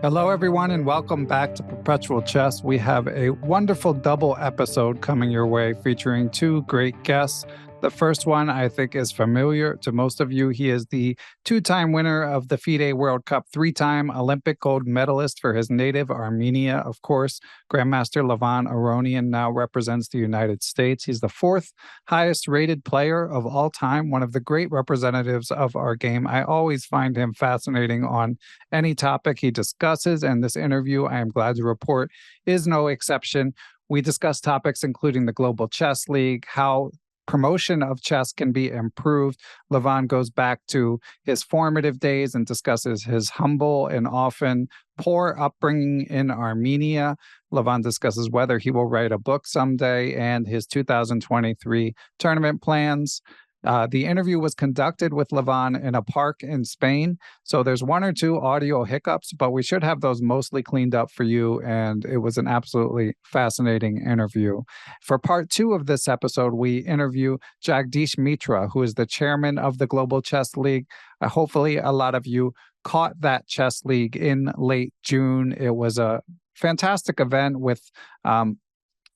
Hello, everyone, and welcome back to Perpetual Chess. We have a wonderful double episode coming your way featuring two great guests. The first one, I think, is familiar to most of you. He is the two-time winner of the FIDE World Cup, three-time Olympic gold medalist for his native Armenia, of course. Grandmaster Levon Aronian now represents the United States. He's the fourth highest-rated player of all time, one of the great representatives of our game. I always find him fascinating on any topic he discusses, and this interview, I am glad to report, is no exception. We discuss topics including the Global Chess League, how promotion of chess can be improved. Levon goes back to his formative days and discusses his humble and often poor upbringing in Armenia. Levon discusses whether he will write a book someday and his 2023 tournament plans. The interview was conducted with Levon in a park in Spain, so there's one or two audio hiccups, but we should have those mostly cleaned up for you, and it was an absolutely fascinating interview. For part two of this episode, we interview Jagdish Mitra, who is the chairman of the Global Chess League. Hopefully, a lot of you caught that chess league in late June. It was a fantastic event with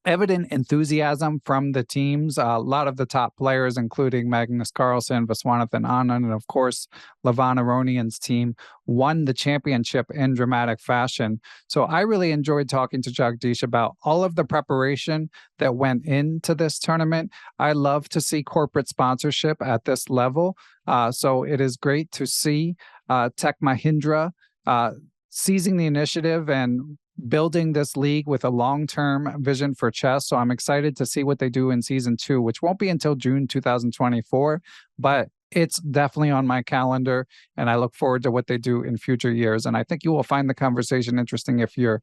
evident enthusiasm from the teams. A lot of the top players, including Magnus Carlsen, Viswanathan Anand, and of course, Levon Aronian's team, won the championship in dramatic fashion. So I really enjoyed talking to Jagdish about all of the preparation that went into this tournament. I love to see corporate sponsorship at this level. So it is great to see Tech Mahindra seizing the initiative and building this league with a long-term vision for chess. So I'm excited to see what they do in season 2, which won't be until June 2024, but it's definitely on my calendar, and I look forward to what they do in future years. And I think you will find the conversation interesting if you're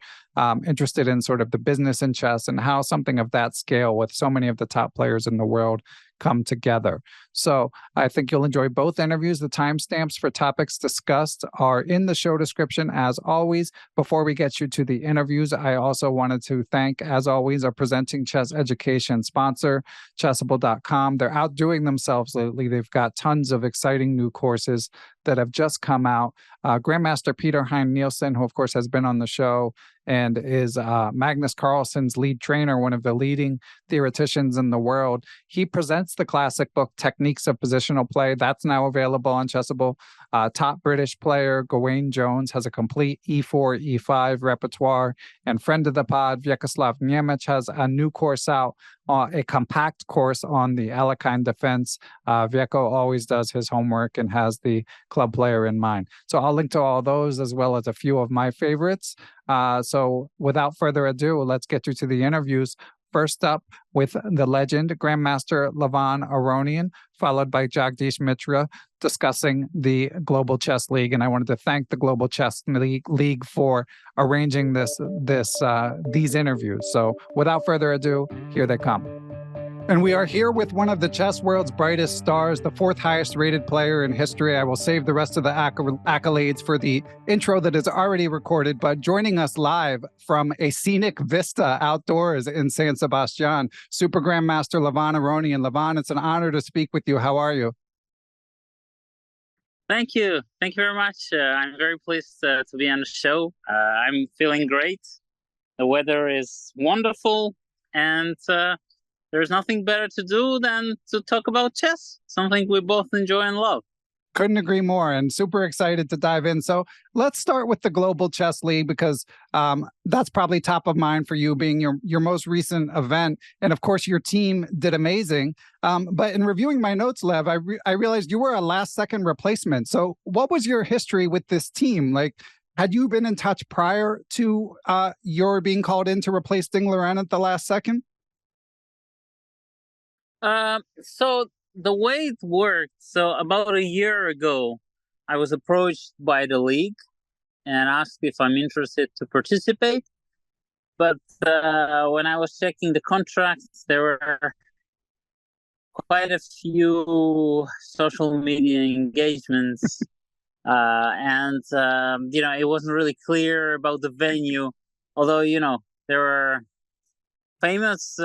interested in sort of the business in chess and how something of that scale with so many of the top players in the world come together. So I think you'll enjoy both interviews. The timestamps for topics discussed are in the show description, as always. Before we get you to the interviews, I also wanted to thank, as always, our presenting chess education sponsor, Chessable.com. They're outdoing themselves lately. They've got tons of exciting new courses that have just come out. Grandmaster Peter Heine Nielsen, who of course has been on the show and is Magnus Carlsen's lead trainer, one of the leading theoreticians in the world. He presents the classic book, Techniques of Positional Play. That's now available on Chessable. Top British player Gawain Jones has a complete E4, E5 repertoire. And friend of the pod, Vjekoslav Nemec, has a new course out, a compact course on the Alekhine defense. Vjeko always does his homework and has the club player in mind. So I'll link to all those as well as a few of my favorites. So without further ado, let's get you to the interviews. First up with the legend, Grandmaster Levon Aronian, followed by Jagdish Mitra, discussing the Global Chess League. And I wanted to thank the Global Chess League for arranging these interviews. So without further ado, here they come. And we are here with one of the chess world's brightest stars, the fourth highest rated player in history. I will save the rest of the accolades for the intro that is already recorded, but joining us live from a scenic vista outdoors in San Sebastian, Super Grandmaster Levon Aronian. Levon, it's an honor to speak with you. How are you? Thank you. Thank you very much. I'm very pleased to be on the show. I'm feeling great. The weather is wonderful, and there's nothing better to do than to talk about chess, something we both enjoy and love. Couldn't agree more, and super excited to dive in. So let's start with the Global Chess League, because that's probably top of mind for you, being your most recent event. And of course, your team did amazing. But in reviewing my notes, Lev, I realized you were a last-second replacement. So what was your history with this team? Like, had you been in touch prior to your being called in to replace Ding Liren at the last second? So the way it worked, so about a year ago, I was approached by the league and asked if I'm interested to participate. But when I was checking the contracts, there were quite a few social media engagements. And it wasn't really clear about the venue, although, there were famous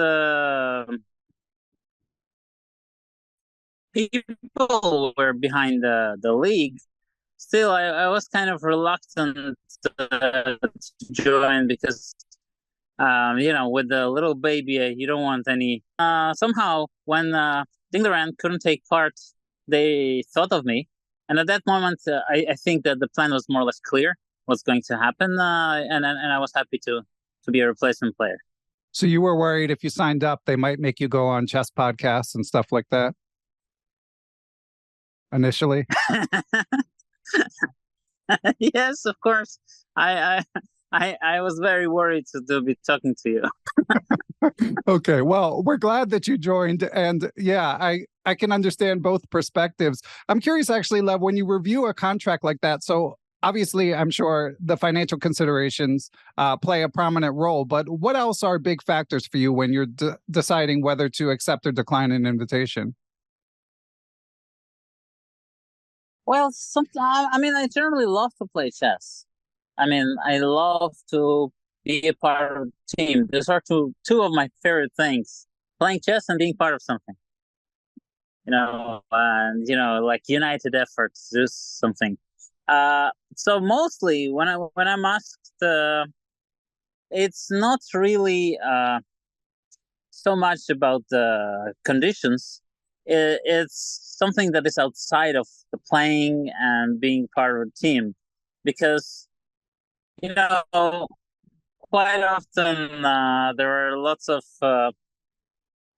people were behind the league. still, I was kind of reluctant to join because, with the little baby, you don't want any. Somehow, when Dinglerand couldn't take part, they thought of me. And at that moment, I think that the plan was more or less clear what's going to happen. And I was happy to be a replacement player. So you were worried if you signed up, they might make you go on chess podcasts and stuff like that initially? Yes, of course. I was very worried to be talking to you. Okay, well, we're glad that you joined, and yeah, I can understand both perspectives. I'm curious, actually, Lev, when you review a contract like that. So obviously, I'm sure the financial considerations play a prominent role. But what else are big factors for you when you're deciding whether to accept or decline an invitation? Well, I mean, I generally love to play chess. I mean, I love to be a part of a team. Those are two of my favorite things: playing chess and being part of something. And like united efforts, do something. So mostly when I'm asked, it's not really so much about the conditions. It's something that is outside of the playing and being part of a team, because you know quite often there are lots of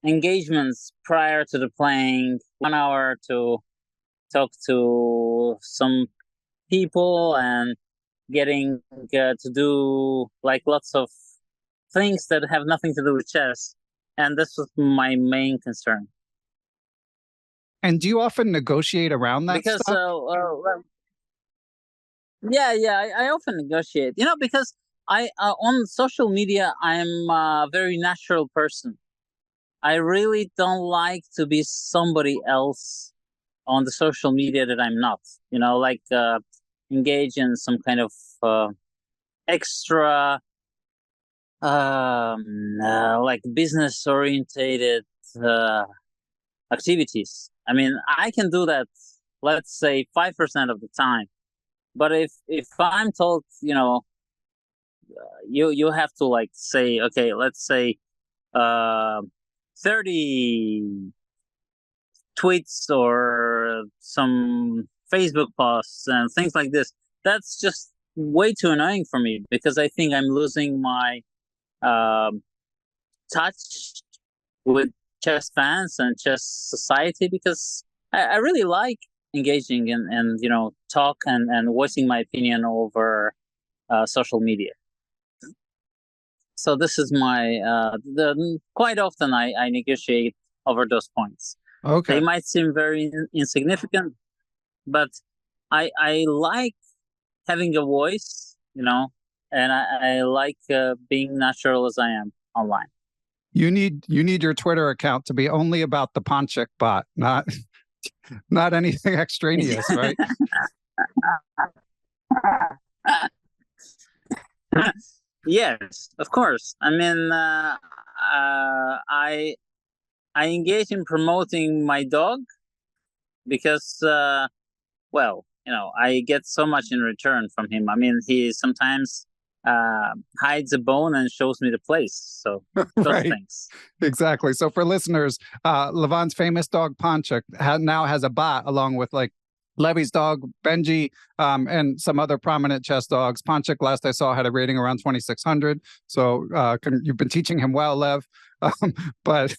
engagements prior to the playing. 1 hour to talk to some people and getting to do like lots of things that have nothing to do with chess. And this was my main concern. And do you often negotiate around that Because, stuff? yeah, I often negotiate, because I on social media, I'm a very natural person. I really don't like to be somebody else on the social media that I'm not, like engage in some kind of extra like business orientated activities. I mean, I can do that, let's say 5% of the time. But if I'm told, you have to like say, okay, let's say uh 30 tweets or some Facebook posts and things like this, that's just way too annoying for me, because I think I'm losing my um, touch with chess fans and chess society, because I really like engaging and talk and voicing my opinion over social media. So this is my quite often I negotiate over those points. Okay. They might seem very insignificant, but I like having a voice, and I like being natural as I am online. You need your Twitter account to be only about the Ponchik bot, not anything extraneous, right? Yes, of course. I mean, I engage in promoting my dog because, well, I get so much in return from him. I mean, he sometimes hides a bone and shows me the place. So those Right. things. Exactly. So for listeners, Levon's famous dog Ponchik now has a bot along with like Levy's dog Benji and some other prominent chess dogs. Ponchik, last I saw, had a rating around 2,600. So you've been teaching him well, Lev. But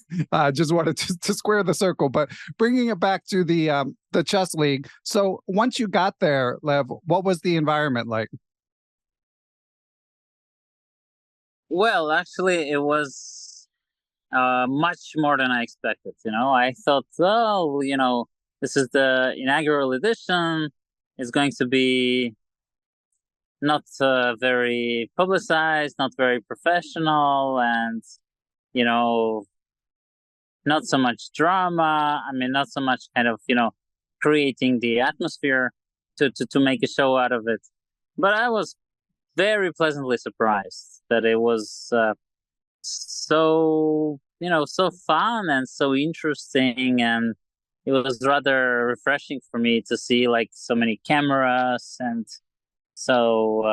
just wanted to square the circle. But bringing it back to the chess league. So once you got there, Lev, what was the environment like? Well, actually, it was much more than I expected. I thought, oh, this is the inaugural edition. It's going to be not very publicized, not very professional, and not so much drama. I mean, not so much kind of creating the atmosphere to make a show out of it. But I was very pleasantly surprised that it was so so fun and so interesting, and it was rather refreshing for me to see like so many cameras, and so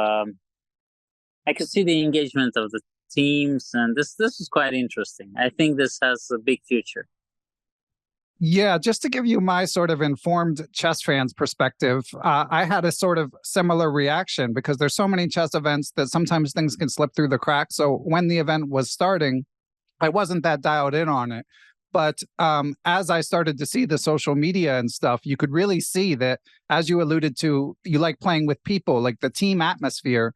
I could see the engagement of the teams, and this was quite interesting. I think this has a big future. Yeah, just to give you my sort of informed chess fans perspective, I had a sort of similar reaction because there's so many chess events that sometimes things can slip through the cracks. So when the event was starting, I wasn't that dialed in on it. But as I started to see the social media and stuff, you could really see that, as you alluded to, you like playing with people, like the team atmosphere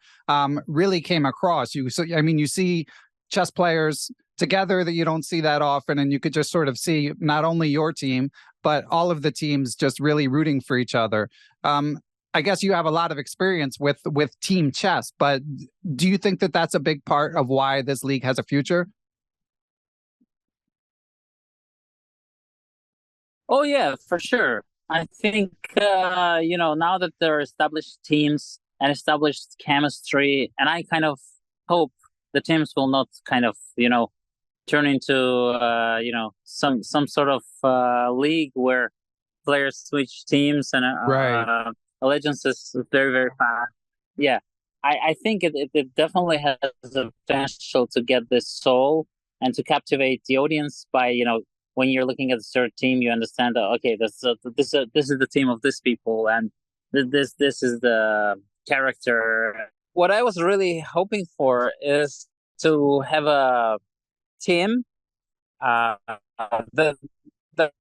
really came across. You see chess players together that you don't see that often, and you could just sort of see not only your team, but all of the teams just really rooting for each other. I guess you have a lot of experience with team chess, but do you think that that's a big part of why this league has a future? Oh yeah, for sure. I think now that there are established teams and established chemistry, and I kind of hope the teams will not kind of turn into some sort of league where players switch teams and Right. allegiances very very fast. Yeah, I think it definitely has the potential to get this soul and to captivate the audience by when you're looking at a certain team, you understand that okay, this is the team of these people, and this is the character. What I was really hoping for is to have a team uh, that that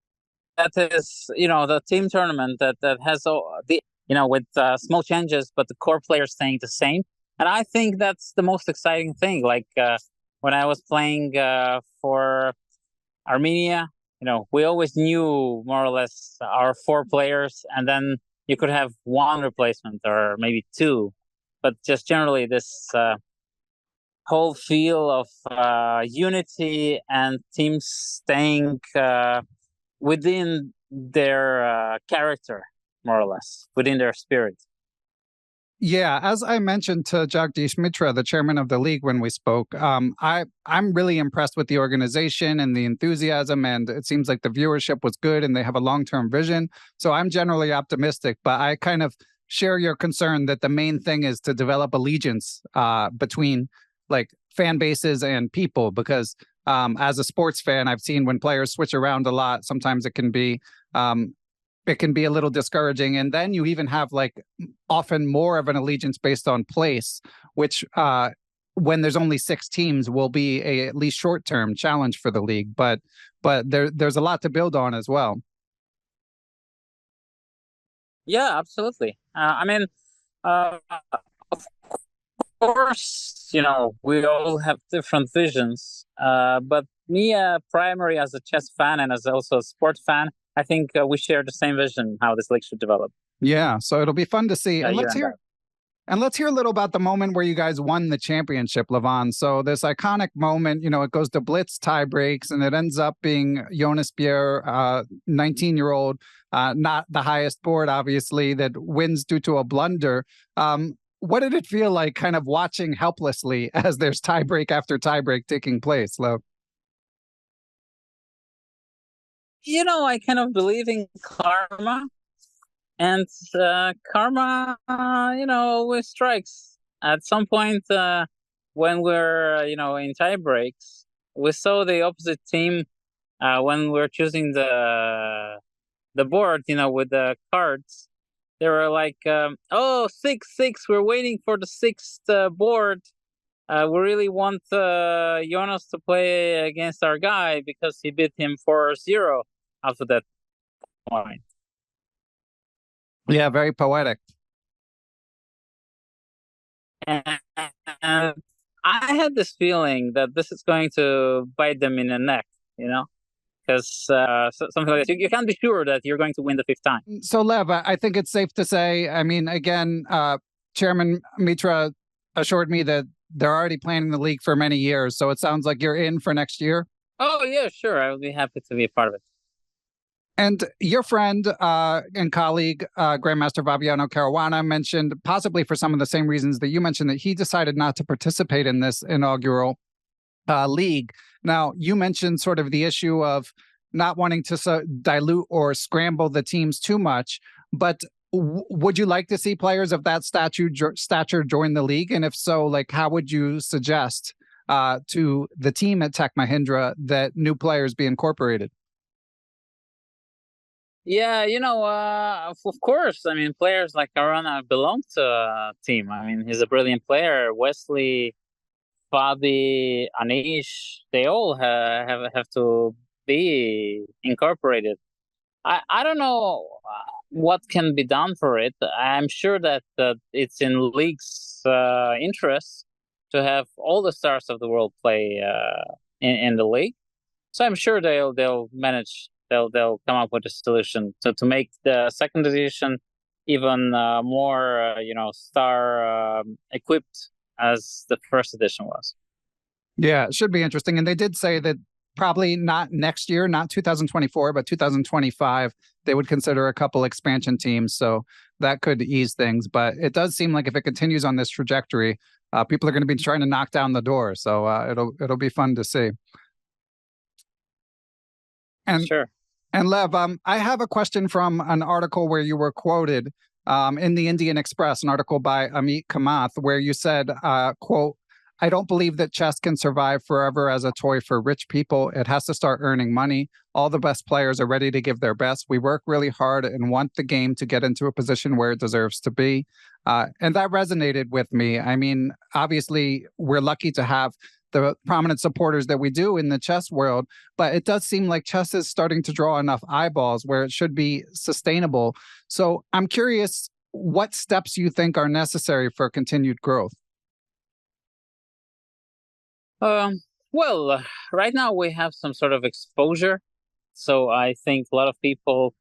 that is the team tournament that has all the with small changes, but the core players staying the same. And I think that's the most exciting thing. Like when I was playing for Armenia, we always knew more or less our four players, and then you could have one replacement or maybe two, but just generally this whole feel of unity and teams staying within their character, more or less, within their spirit. Yeah, as I mentioned to Jagdish Mitra, the chairman of the league, when we spoke, I'm really impressed with the organization and the enthusiasm, and it seems like the viewership was good, and they have a long-term vision. So I'm generally optimistic, but I kind of share your concern that the main thing is to develop allegiance between like fan bases and people, because as a sports fan, I've seen when players switch around a lot, sometimes it can be a little discouraging. And then you even have like often more of an allegiance based on place, which when there's only 6 teams will be a at least short-term challenge for the league. But there's a lot to build on as well. Yeah, absolutely. I mean, of course, we all have different visions. But me, primary as a chess fan and as also a sport fan, I think we share the same vision how this league should develop. Yeah, so it'll be fun to see. And let's You hear and let's hear a little about the moment where you guys won the championship, Levon. So this iconic moment, it goes to blitz tie breaks, and it ends up being Jonas Bier, 19-year-old, not the highest board, obviously, that wins due to a blunder. What did it feel like kind of watching helplessly as there's tie break after tie break taking place, Lev? I kind of believe in karma, and karma, always strikes. At some point, when we're, in tie breaks, we saw the opposite team when we're choosing the board, with the cards. They were like, oh, 6-6, we're waiting for the 6th board. We really want Jonas to play against our guy because he beat him 4-0 after that point. Yeah, very poetic. And I had this feeling that this is going to bite them in the neck, because something like this. You can't be sure that you're going to win the 5th time. So, Lev, I think it's safe to say, I mean, again, Chairman Mitra assured me that they're already planning the league for many years. So it sounds like you're in for next year. Oh, yeah, sure. I would be happy to be a part of it. And your friend and colleague, Grandmaster Fabiano Caruana, mentioned, possibly for some of the same reasons that you mentioned, that he decided not to participate in this inaugural league. Now, you mentioned sort of the issue of not wanting to dilute or scramble the teams too much. But would you like to see players of that stature join the league? And if so, like, how would you suggest to the team at Tech Mahindra that new players be incorporated? Yeah, of course. I mean, players like Arana belong to a team. I mean, he's a brilliant player. Wesley, Fabi, Anish, they all have to be incorporated. I don't know what can be done for it. I'm sure that it's in league's interest to have all the stars of the world play in the league. So I'm sure they'll manage. They'll come up with a solution to make the second edition even more star equipped as the first edition was. Yeah, it should be interesting. And they did say that probably not next year, not 2024, but 2025, they would consider a couple expansion teams. So that could ease things. But it does seem like if it continues on this trajectory, people are going to be trying to knock down the door. So it'll be fun to see. And sure. And Lev, I have a question from an article where you were quoted in the Indian Express, an article by Amit Kamath, where you said, quote, "I don't believe that chess can survive forever as a toy for rich people. It has to start earning money. All the best players are ready to give their best. We work really hard and want the game to get into a position where it deserves to be." And that resonated with me. I mean, obviously, we're lucky to have the prominent supporters that we do in the chess world, but it does seem like chess is starting to draw enough eyeballs where it should be sustainable. So I'm curious what steps you think are necessary for continued growth. Well, right now we have some sort of exposure. So I think a lot of people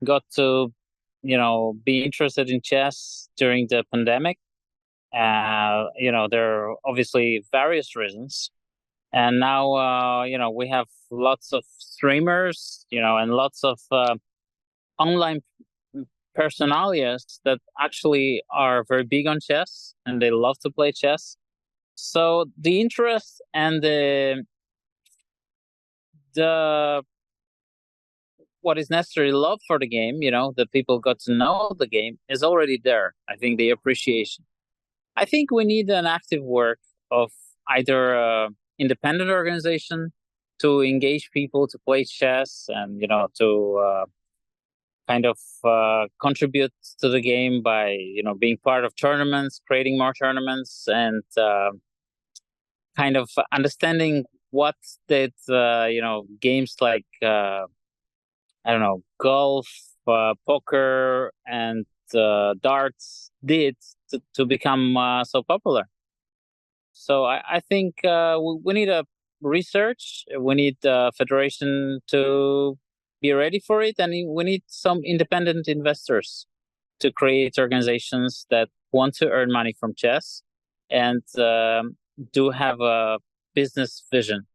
got to, be interested in chess during the pandemic. There are obviously various reasons. And now, we have lots of streamers, and lots of online personalias that actually are very big on chess and they love to play chess. So the interest and the what is necessary love for the game, that people got to know the game is already there. I think the appreciation. I think we need an active work of either independent organization to engage people to play chess and to kind of contribute to the game by being part of tournaments, creating more tournaments, and kind of understanding what that games like I don't know, golf, poker, and darts did to become so popular. So I think we need a research. We need the federation to be ready for it, and we need some independent investors to create organizations that want to earn money from chess and do have a business vision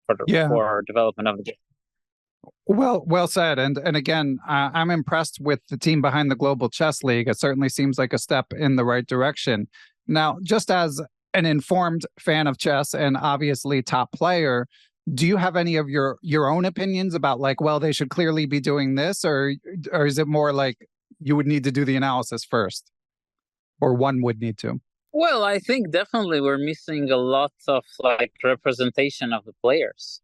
for development of the game. Well said. And again, I'm impressed with the team behind the Global Chess League. It certainly seems like a step in the right direction. Now, just as an informed fan of chess and obviously top player, do you have any of your own opinions about like, well, they should clearly be doing this, or is it more like you would need to do the analysis first, or one would need to? Well, I think definitely we're missing a lot of like representation of the players.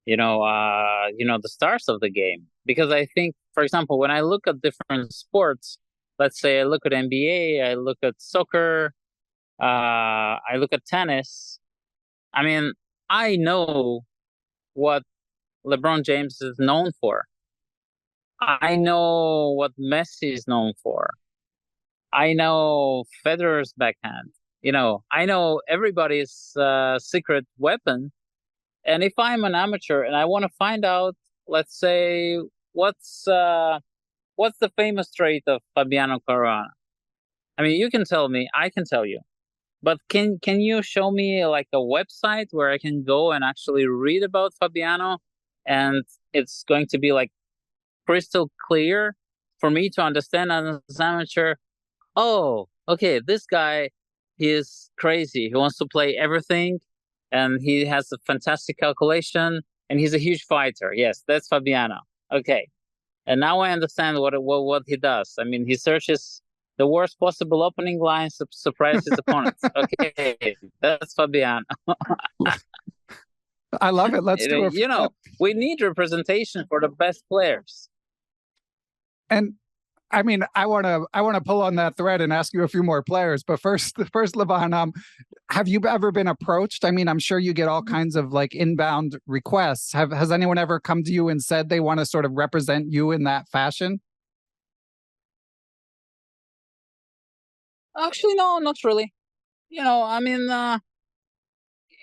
The stars of the game. Because I think, for example, when I look at different sports, let's say I look at NBA, I look at soccer, I look at tennis. I mean, I know what LeBron James is known for. I know what Messi is known for. I know Federer's backhand. I know everybody's secret weapon. And if I'm an amateur and I want to find out, let's say, what's the famous trait of Fabiano Caruana? I mean, you can tell me, I can tell you. But can you show me like a website where I can go and actually read about Fabiano, and it's going to be like crystal clear for me to understand as an amateur? Oh, okay, this guy, he is crazy. He wants to play everything, and he has a fantastic calculation, and he's a huge fighter. Yes, that's Fabiano. Okay, and now I understand what he does. I mean, he searches the worst possible opening lines to surprise his opponents. Okay, that's Fabiano. I love it. Let's do it. You know, we need representation for the best players. And I mean, I want to pull on that thread and ask you a few more players. But first, Levon, have you ever been approached? I mean, I'm sure you get all kinds of like inbound requests. Has anyone ever come to you and said they want to sort of represent you in that fashion? Actually, no, not really. You know, I mean,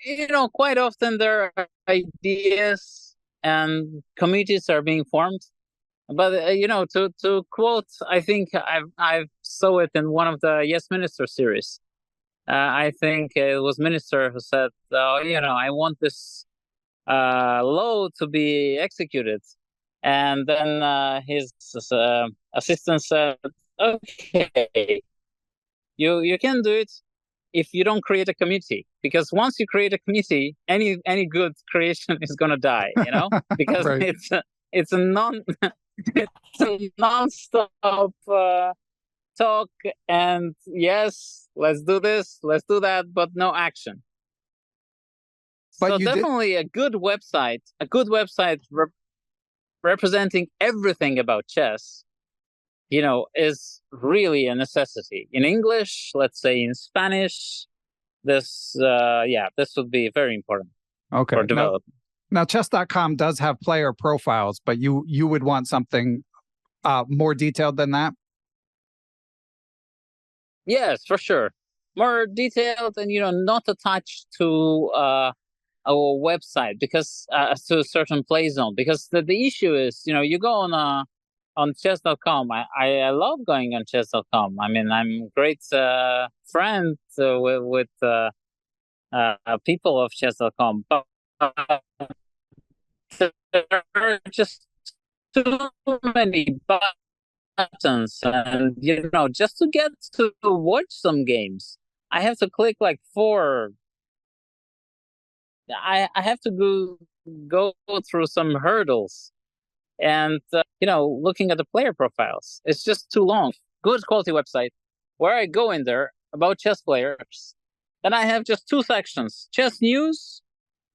you know, quite often there are ideas and committees are being formed. But you know, to quote, I think I've saw it in one of the Yes Minister series. I think it was Minister who said, "Oh, you know, I want this law to be executed," and then his assistant said, "Okay, you can do it if you don't create a committee, because once you create a committee, any good creation is gonna die, you know, because Right. it's a non-stop talk, and yes, let's do this, let's do that, but no action." But So you did. definitely a good website representing everything about chess, you know, is really a necessity. In English, let's say in Spanish, this would be very important Okay. for development. Now, chess.com does have player profiles, but you would want something more detailed than that? Yes, for sure. More detailed and, you know, not attached to our website, because to a certain play zone, because the issue is, you know, you go on chess.com. I love going on chess.com. I mean, I'm great friend with people of chess.com, but there are just too many buttons, and you know, just to get to watch some games, I have to click like four. I have to go through some hurdles, and you know, looking at the player profiles, it's just too long. Good quality website where I go in there about chess players, then I have just two sections: chess news,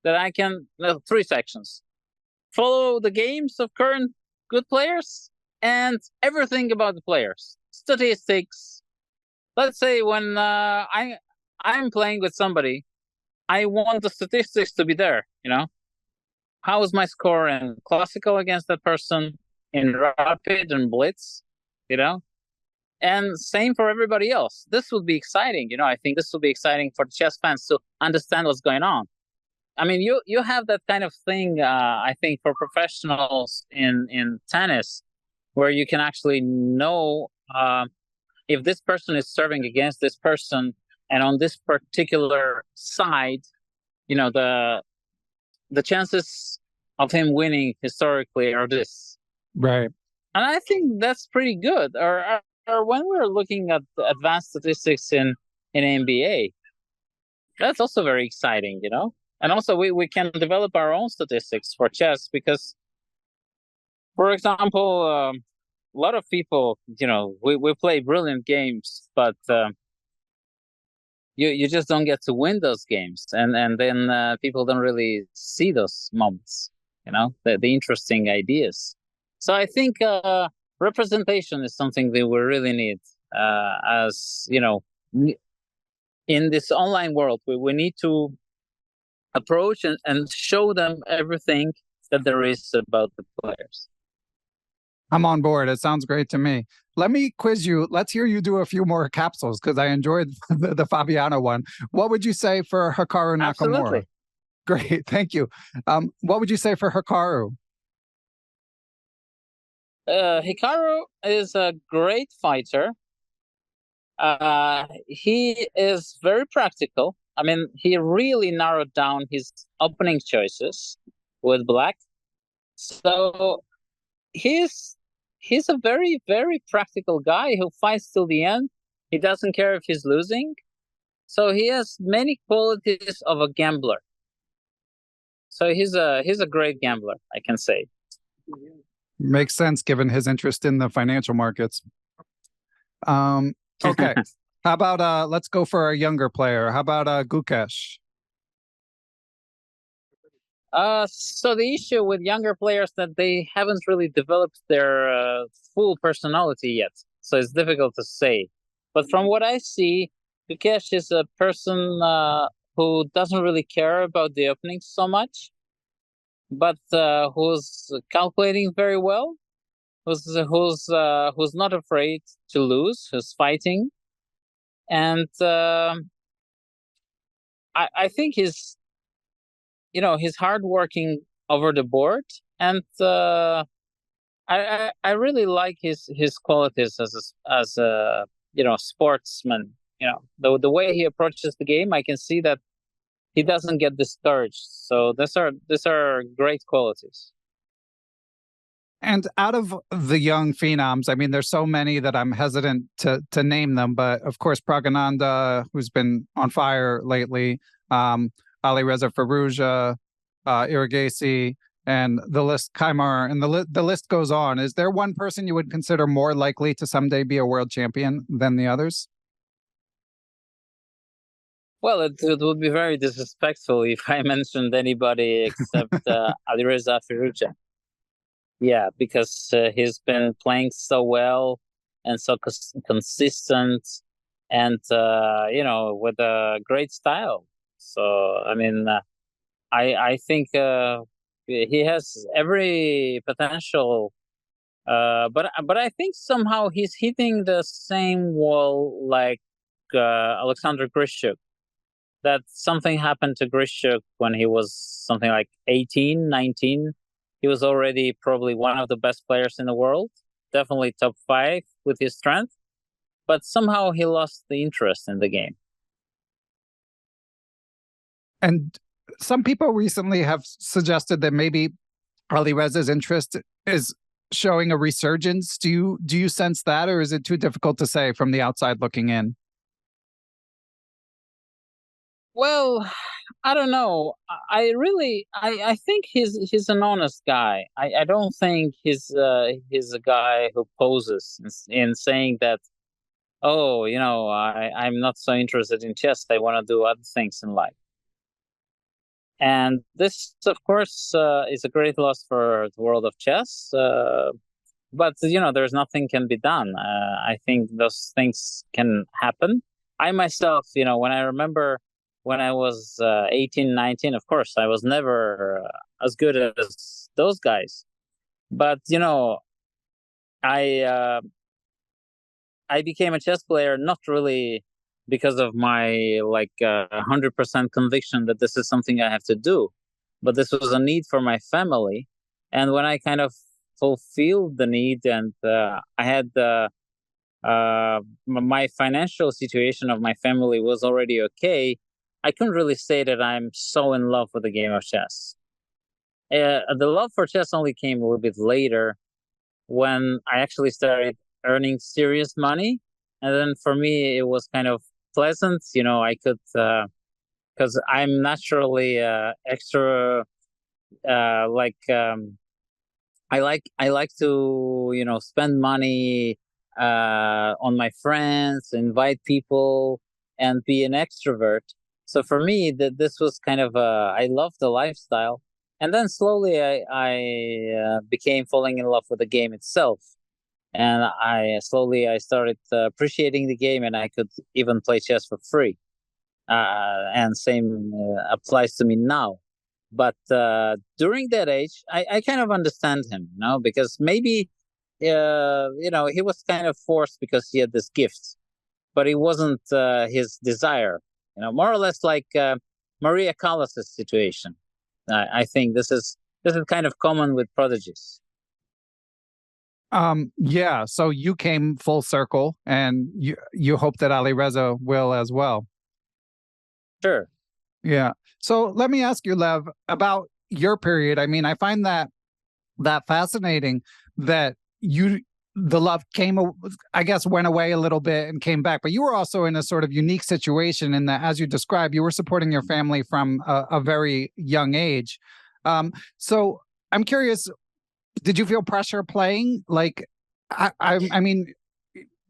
that I can three sections: follow the games of current good players, and everything about the players, statistics. Let's say when I'm playing with somebody, I want the statistics to be there. You know, how is my score in classical against that person, in rapid and blitz? You know, and same for everybody else. This would be exciting. You know, I think this will be exciting for the chess fans to understand what's going on. I mean, you have that kind of thing, I think, for professionals in tennis, where you can actually know if this person is serving against this person, and on this particular side, you know, the chances of him winning historically are this. Right. And I think that's pretty good. Or when we're looking at advanced statistics in NBA, that's also very exciting, you know? And also we can develop our own statistics for chess, because, for example, a lot of people, you know, we play brilliant games, but you just don't get to win those games. And then people don't really see those moments, you know, the interesting ideas. So I think representation is something that we really need, as, you know, in this online world. We need to approach and show them everything that there is about the players. I'm on board. It sounds great to me. Let me quiz you. Let's hear you do a few more capsules, because I enjoyed the Fabiano one. What would you say for Hikaru Nakamura? Absolutely. Great. Thank you. What would you say for Hikaru? Hikaru is a great fighter. He is very practical. I mean, he really narrowed down his opening choices with black. So he's a very, very practical guy who fights till the end. He doesn't care if he's losing. So he has many qualities of a gambler. So he's a great gambler, I can say. Makes sense given his interest in the financial markets. Okay. How about let's go for a younger player. How about Gukesh? So the issue with younger players that they haven't really developed their full personality yet. So it's difficult to say. But from what I see, Gukesh is a person who doesn't really care about the openings so much, but who's calculating very well, who's not afraid to lose, who's fighting, and I think he's hardworking over the board, and I really like his qualities as a sportsman. The way he approaches the game, I can see that he doesn't get discouraged. So these are great qualities. And out of the young phenoms, I mean, there's so many that I'm hesitant to name them, but of course, Pragananda, who's been on fire lately, Alireza Firouzja, Irigasi, and the list, Kaimar, and the list goes on. Is there one person you would consider more likely to someday be a world champion than the others? Well, it would be very disrespectful if I mentioned anybody except Alireza Firouzja. Yeah, because he's been playing so well and so consistent, and with a great style. So I mean, I think he has every potential. But I think somehow he's hitting the same wall like Alexander Grishuk. That something happened to Grishuk when he was something like 18, 19. He was already probably one of the best players in the world, definitely top 5 with his strength, but somehow he lost the interest in the game. And some people recently have suggested that maybe Alireza's interest is showing a resurgence. Do you sense that, or is it too difficult to say from the outside looking in? Well, I don't know. I think he's an honest guy. I don't think he's a guy who poses in saying that, oh, I'm not so interested in chess. I want to do other things in life. And this, of course, is a great loss for the world of chess. But there's nothing can be done. I think those things can happen. I myself, when I remember when I was 18, 19, of course, I was never as good as those guys. But, I became a chess player not really because of my 100% conviction that this is something I have to do, but this was a need for my family. And when I kind of fulfilled the need, and I had my financial situation of my family was already okay, I couldn't really say that I'm so in love with the game of chess. The love for chess only came a little bit later when I actually started earning serious money. And then for me, it was kind of pleasant. I could, because I'm naturally extra, I like to, spend money on my friends, invite people, and be an extrovert. So for me, this was kind of I loved the lifestyle, and then slowly I became falling in love with the game itself, and I started appreciating the game, and I could even play chess for free. And same applies to me now. But during that age, I kind of understand him, because maybe he was kind of forced because he had this gift, but it wasn't his desire. More or less like Maria Callas's situation. I think this is kind of common with prodigies. Yeah. So you came full circle, and you hope that Alireza will as well. Sure. Yeah. So let me ask you, Lev, about your period. I mean, I find that fascinating that the love went away a little bit and came back, but you were also in a sort of unique situation in that, as you described, you were supporting your family from a very young age. So I'm curious, did you feel pressure playing? Like, I mean,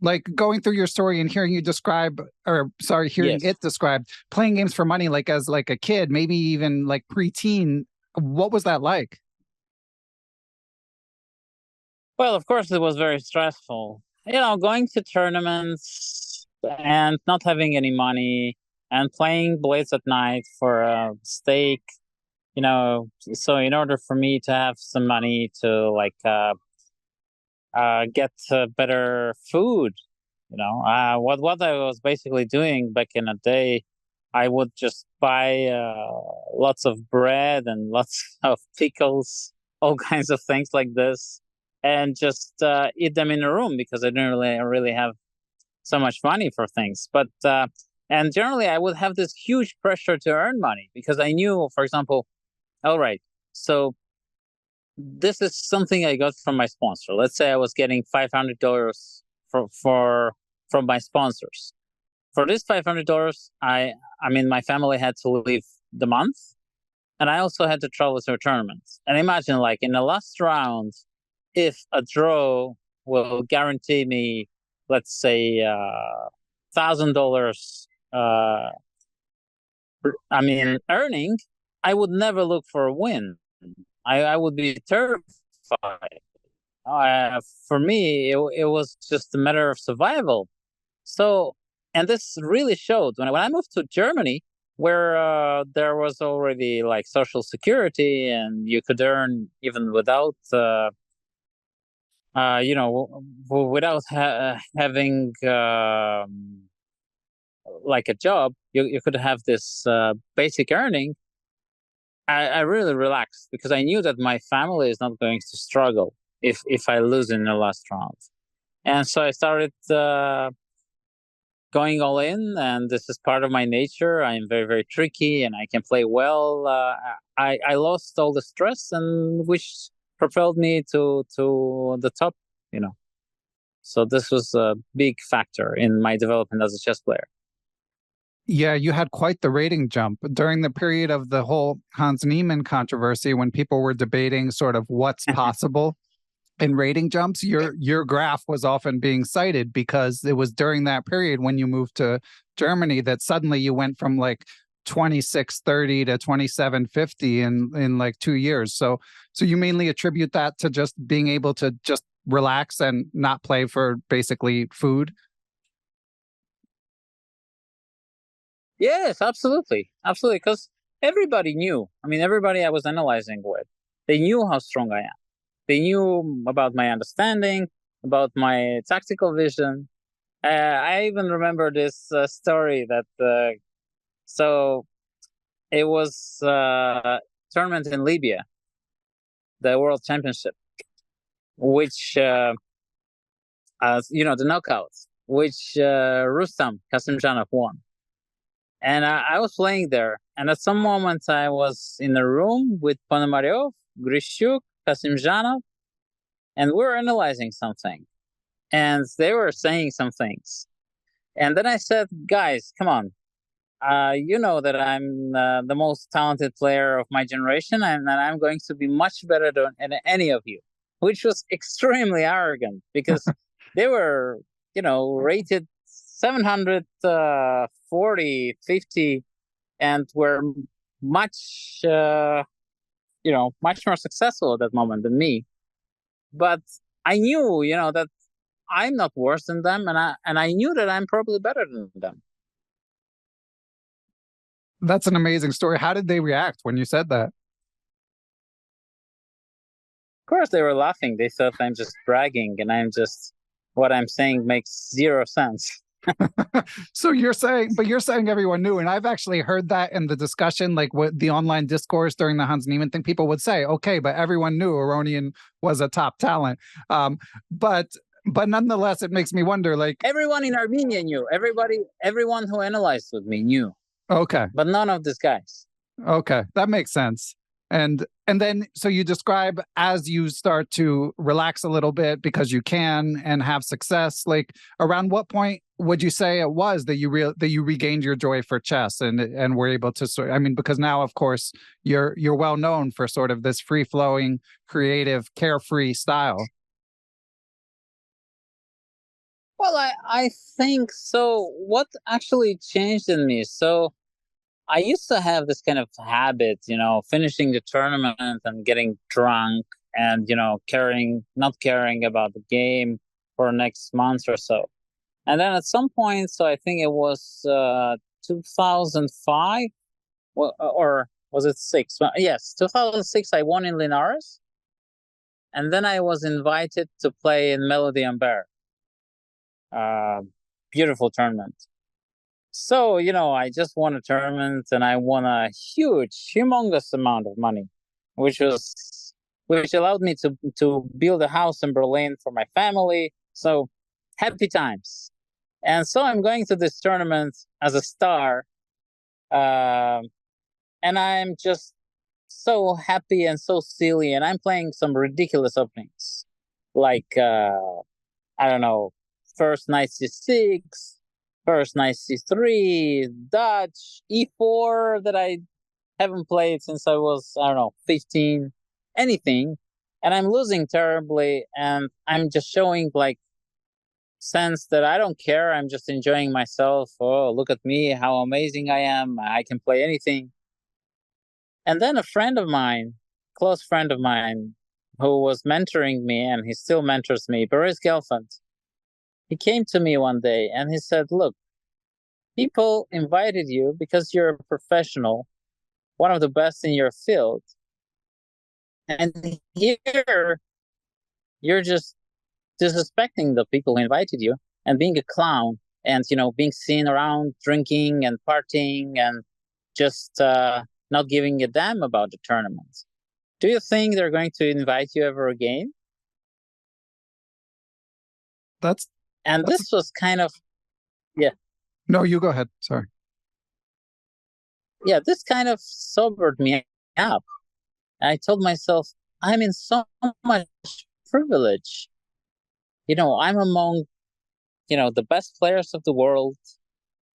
like going through your story and hearing you describe, or sorry, hearing Yes. it described playing games for money, like as like a kid, maybe even like preteen. What was that like? Well, of course, it was very stressful. Going to tournaments and not having any money and playing blades at night for a stake. So in order for me to have some money to get better food, what I was basically doing back in the day, I would just buy lots of bread and lots of pickles, all kinds of things like this, and just eat them in a room because I didn't really have so much money for things. But and generally, I would have this huge pressure to earn money because I knew, for example, all right, so this is something I got from my sponsor. Let's say I was getting $500 from my sponsors. For this $500, my family had to leave the month, and I also had to travel to a tournament. And imagine, like in the last round, if a draw will guarantee me, let's say, $1,000. Earning, I would never look for a win. I would be terrified. For me, it was just a matter of survival. So, and this really showed when I moved to Germany, where there was already like social security, and you could earn even without, without having like a job. You could have this basic earning. I really relaxed because I knew that my family is not going to struggle if I lose in the last round. And so I started going all in, and this is part of my nature. I am very, very tricky, and I can play well. I lost all the stress, and which propelled me to the top. So this was a big factor in my development as a chess player. Yeah, you had quite the rating jump during the period of the whole Hans Niemann controversy when people were debating sort of what's possible in rating jumps. Your graph was often being cited because it was during that period when you moved to Germany that suddenly you went from like 2630 to 2750 in like 2 years. So you mainly attribute that to just being able to just relax and not play for basically food. Yes, absolutely. Absolutely. Because everybody knew. Everybody I was analyzing with, they knew how strong I am. They knew about my understanding, about my tactical vision. I even remember this story that, so it was a tournament in Libya, the World Championship, which, the knockouts, which Rustam Kasimdzhanov won. And I was playing there. And at some moment, I was in a room with Ponomaryov, Grishuk, Kasimdzhanov, and we were analyzing something. And they were saying some things. And then I said, guys, come on. You know that I'm the most talented player of my generation, and that I'm going to be much better than any of you, which was extremely arrogant because they were, rated 740, 50, and were much, much more successful at that moment than me. But I knew, that I'm not worse than them, and I knew that I'm probably better than them. That's an amazing story. How did they react when you said that? Of course, they were laughing. They thought I'm just bragging, and what I'm saying makes zero sense. So you're saying everyone knew, and I've actually heard that in the discussion, like what the online discourse during the Hans Niemann thing, people would say, okay, but everyone knew Aronian was a top talent. But nonetheless, it makes me wonder, like everyone in Armenia knew. Everyone who analyzed with me knew. Okay. But none of these guys. Okay, that makes sense. And then so you describe as you start to relax a little bit because you can and have success, like around what point would you say it was that you regained your joy for chess and were able to sort, I mean, because now of course you're well known for sort of this free flowing, creative, carefree style. Well, I think so. What actually changed in me? So I used to have this kind of habit, finishing the tournament and getting drunk and, not caring about the game for next month or so. And then at some point, so I think it was 2005, or was it 6? Well, yes, 2006, I won in Linares. And then I was invited to play in Melody and Bear. Beautiful tournament. So, I just won a tournament and I won a humongous amount of money, which allowed me to build a house in Berlin for my family. So happy times. And so I'm going to this tournament as a star. And I'm just so happy and so silly. And I'm playing some ridiculous openings. Like, I don't know, first knight c6, first knight c3, Dutch, e4 that I haven't played since I was, 15, anything. And I'm losing terribly. And I'm just showing sense that I don't care. I'm just enjoying myself. Oh, look at me, how amazing I am. I can play anything. And then a friend of mine, close friend of mine, who was mentoring me, and he still mentors me, Boris Gelfand, he came to me one day and he said, look, people invited you because you're a professional, one of the best in your field. And here, you're just disrespecting the people who invited you and being a clown and, being seen around drinking and partying and just not giving a damn about the tournament. Do you think they're going to invite you ever again? This was kind of, yeah. No, you go ahead. Sorry. Yeah, this kind of sobered me up. I told myself, I'm in so much privilege. I'm among, the best players of the world,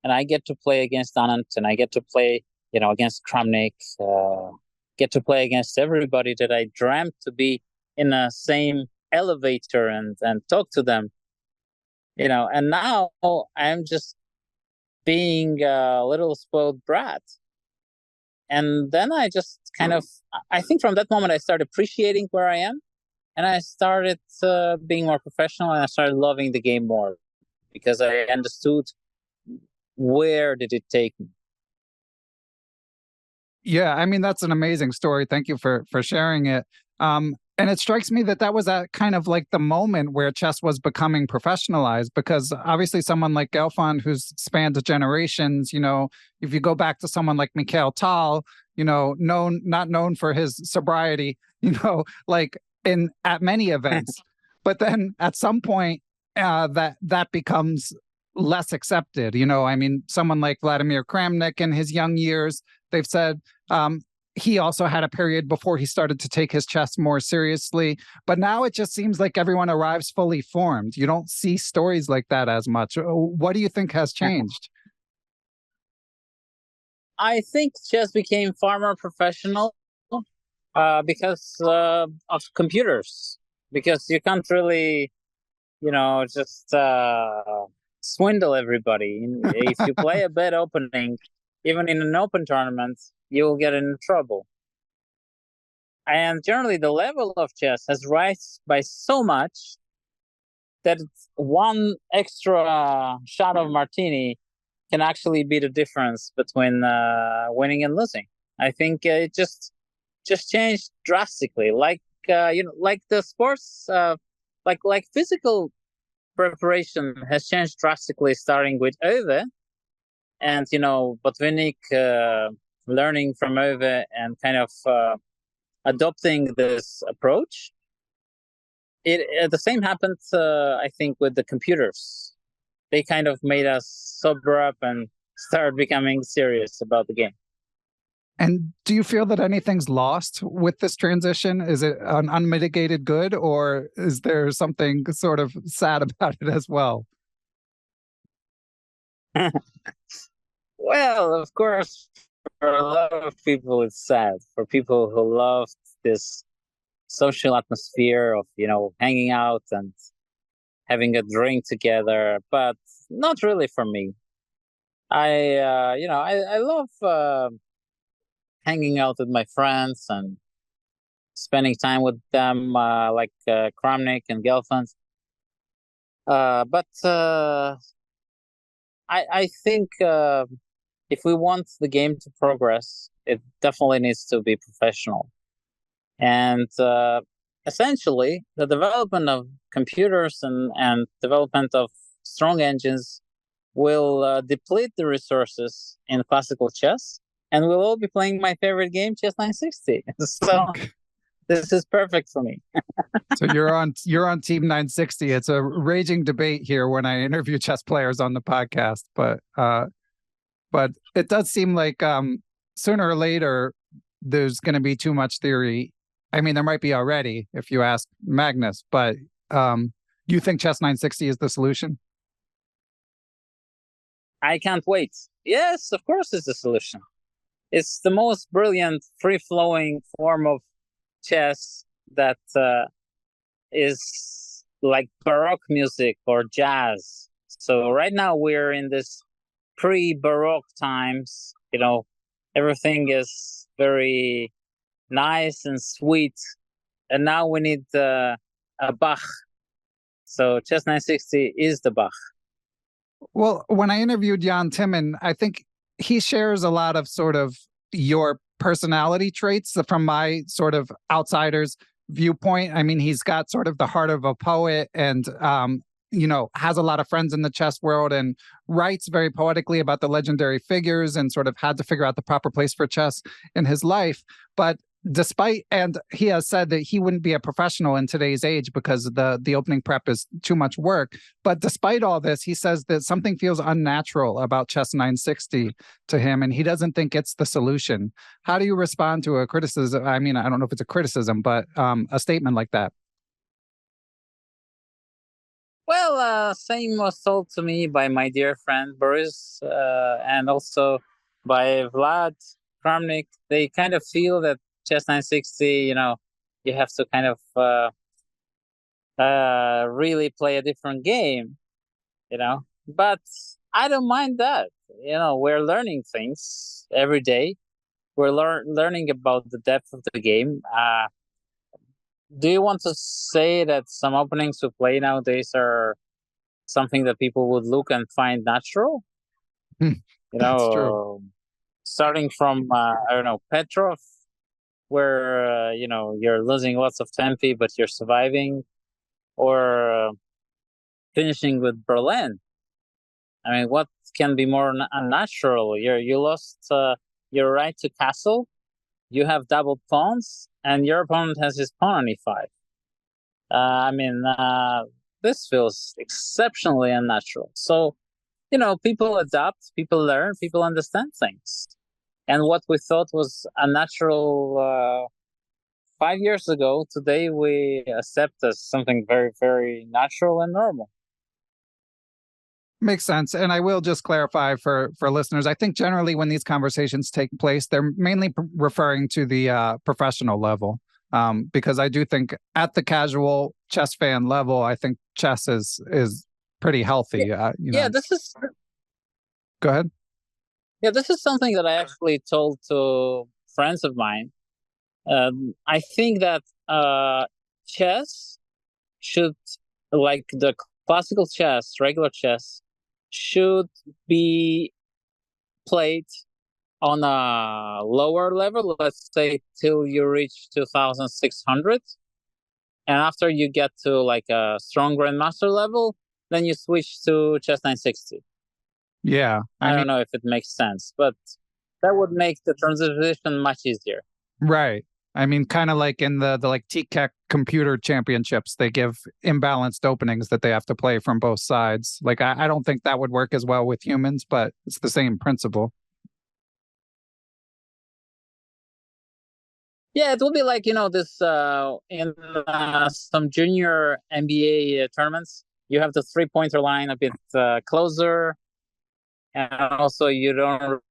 and I get to play against Anand, and I get to play, against Kramnik, get to play against everybody that I dreamt to be in the same elevator and talk to them. And now I'm just being a little spoiled brat. And then I just I think from that moment I started appreciating where I am, and I started being more professional, and I started loving the game more because I understood where did it take me. Yeah, I mean, that's an amazing story. Thank you for sharing it. And it strikes me that was at kind of like the moment where chess was becoming professionalized, because obviously someone like Gelfand, who's spanned generations, if you go back to someone like Mikhail Tal, not known for his sobriety, at many events, but then at some point that becomes less accepted. I mean, someone like Vladimir Kramnik in his young years, they've said, he also had a period before he started to take his chess more seriously. But now it just seems like everyone arrives fully formed. You don't see stories like that as much. What do you think has changed? I think chess became far more professional because of computers. Because you can't really, just swindle everybody. If you play a bad opening, even in an open tournament, you will get in trouble. And generally, the level of chess has risen by so much that one extra shot of martini can actually be the difference between winning and losing. I think it just changed drastically. Like the sports, like physical preparation has changed drastically, starting with Ove. And, Botvinnik learning from Ove and kind of adopting this approach. The same happened, I think, with the computers. They kind of made us sober up and start becoming serious about the game. And do you feel that anything's lost with this transition? Is it an unmitigated good, or is there something sort of sad about it as well? Well, of course, for a lot of people, it's sad. For people who love this social atmosphere of, hanging out and having a drink together, but not really for me. I love hanging out with my friends and spending time with them, like Kramnik and Gelfand. But I think if we want the game to progress, it definitely needs to be professional. And essentially, the development of computers and development of strong engines will deplete the resources in classical chess, and we'll all be playing my favorite game, Chess 960. So this is perfect for me. So you're on Team 960. It's a raging debate here when I interview chess players on the podcast, but it does seem like sooner or later there's going to be too much theory. I mean, there might be already if you ask Magnus, but you think Chess 960 is the solution? I can't wait. Yes, of course it's the solution. It's the most brilliant, free-flowing form of chess that is like Baroque music or jazz. So right now we're in this pre-Baroque times. Everything is very nice and sweet. And now we need a Bach. So Chess 960 is the Bach. Well, when I interviewed Jan Timman, I think he shares a lot of sort of your personality traits from my sort of outsider's viewpoint. I mean, he's got sort of the heart of a poet and, has a lot of friends in the chess world and writes very poetically about the legendary figures and sort of had to figure out the proper place for chess in his life. But and he has said that he wouldn't be a professional in today's age because the opening prep is too much work. But despite all this, he says that something feels unnatural about Chess 960 to him, and he doesn't think it's the solution. How do you respond to a criticism? I mean, I don't know if it's a criticism, but a statement like that. Well, same was told to me by my dear friend Boris and also by Vlad Kramnik. They kind of feel that Chess 960, you have to kind of really play a different game, But I don't mind that. We're learning things every day. We're learning about the depth of the game. Do you want to say that some openings we play nowadays are something that people would look and find natural? That's true. Starting from, Petrov, where, you're losing lots of tempi, but you're surviving, or finishing with Berlin. I mean, what can be more unnatural? You lost your right to castle, you have double pawns, and your opponent has his pawn on e5. This feels exceptionally unnatural. So, people adapt, people learn, people understand things. And what we thought was unnatural 5 years ago, today we accept as something very, very natural and normal. Makes sense. And I will just clarify for listeners, I think generally when these conversations take place, they're mainly referring to the professional level. Because I do think at the casual chess fan level, I think chess is pretty healthy. Yeah, this is... Go ahead. Yeah, this is something that I actually told to friends of mine. I think that chess should, like the classical chess, regular chess, should be played on a lower level, let's say till you reach 2600. And after you get to like a strong grandmaster level, then you switch to Chess 960. Yeah. I don't know if it makes sense, but that would make the transition much easier. Right. I mean, kind of like in the like TCAC computer championships, they give imbalanced openings that they have to play from both sides. Like, I don't think that would work as well with humans, but it's the same principle. Yeah, it will be like, this in some junior NBA tournaments, you have the 3-pointer line a bit closer, and also you don't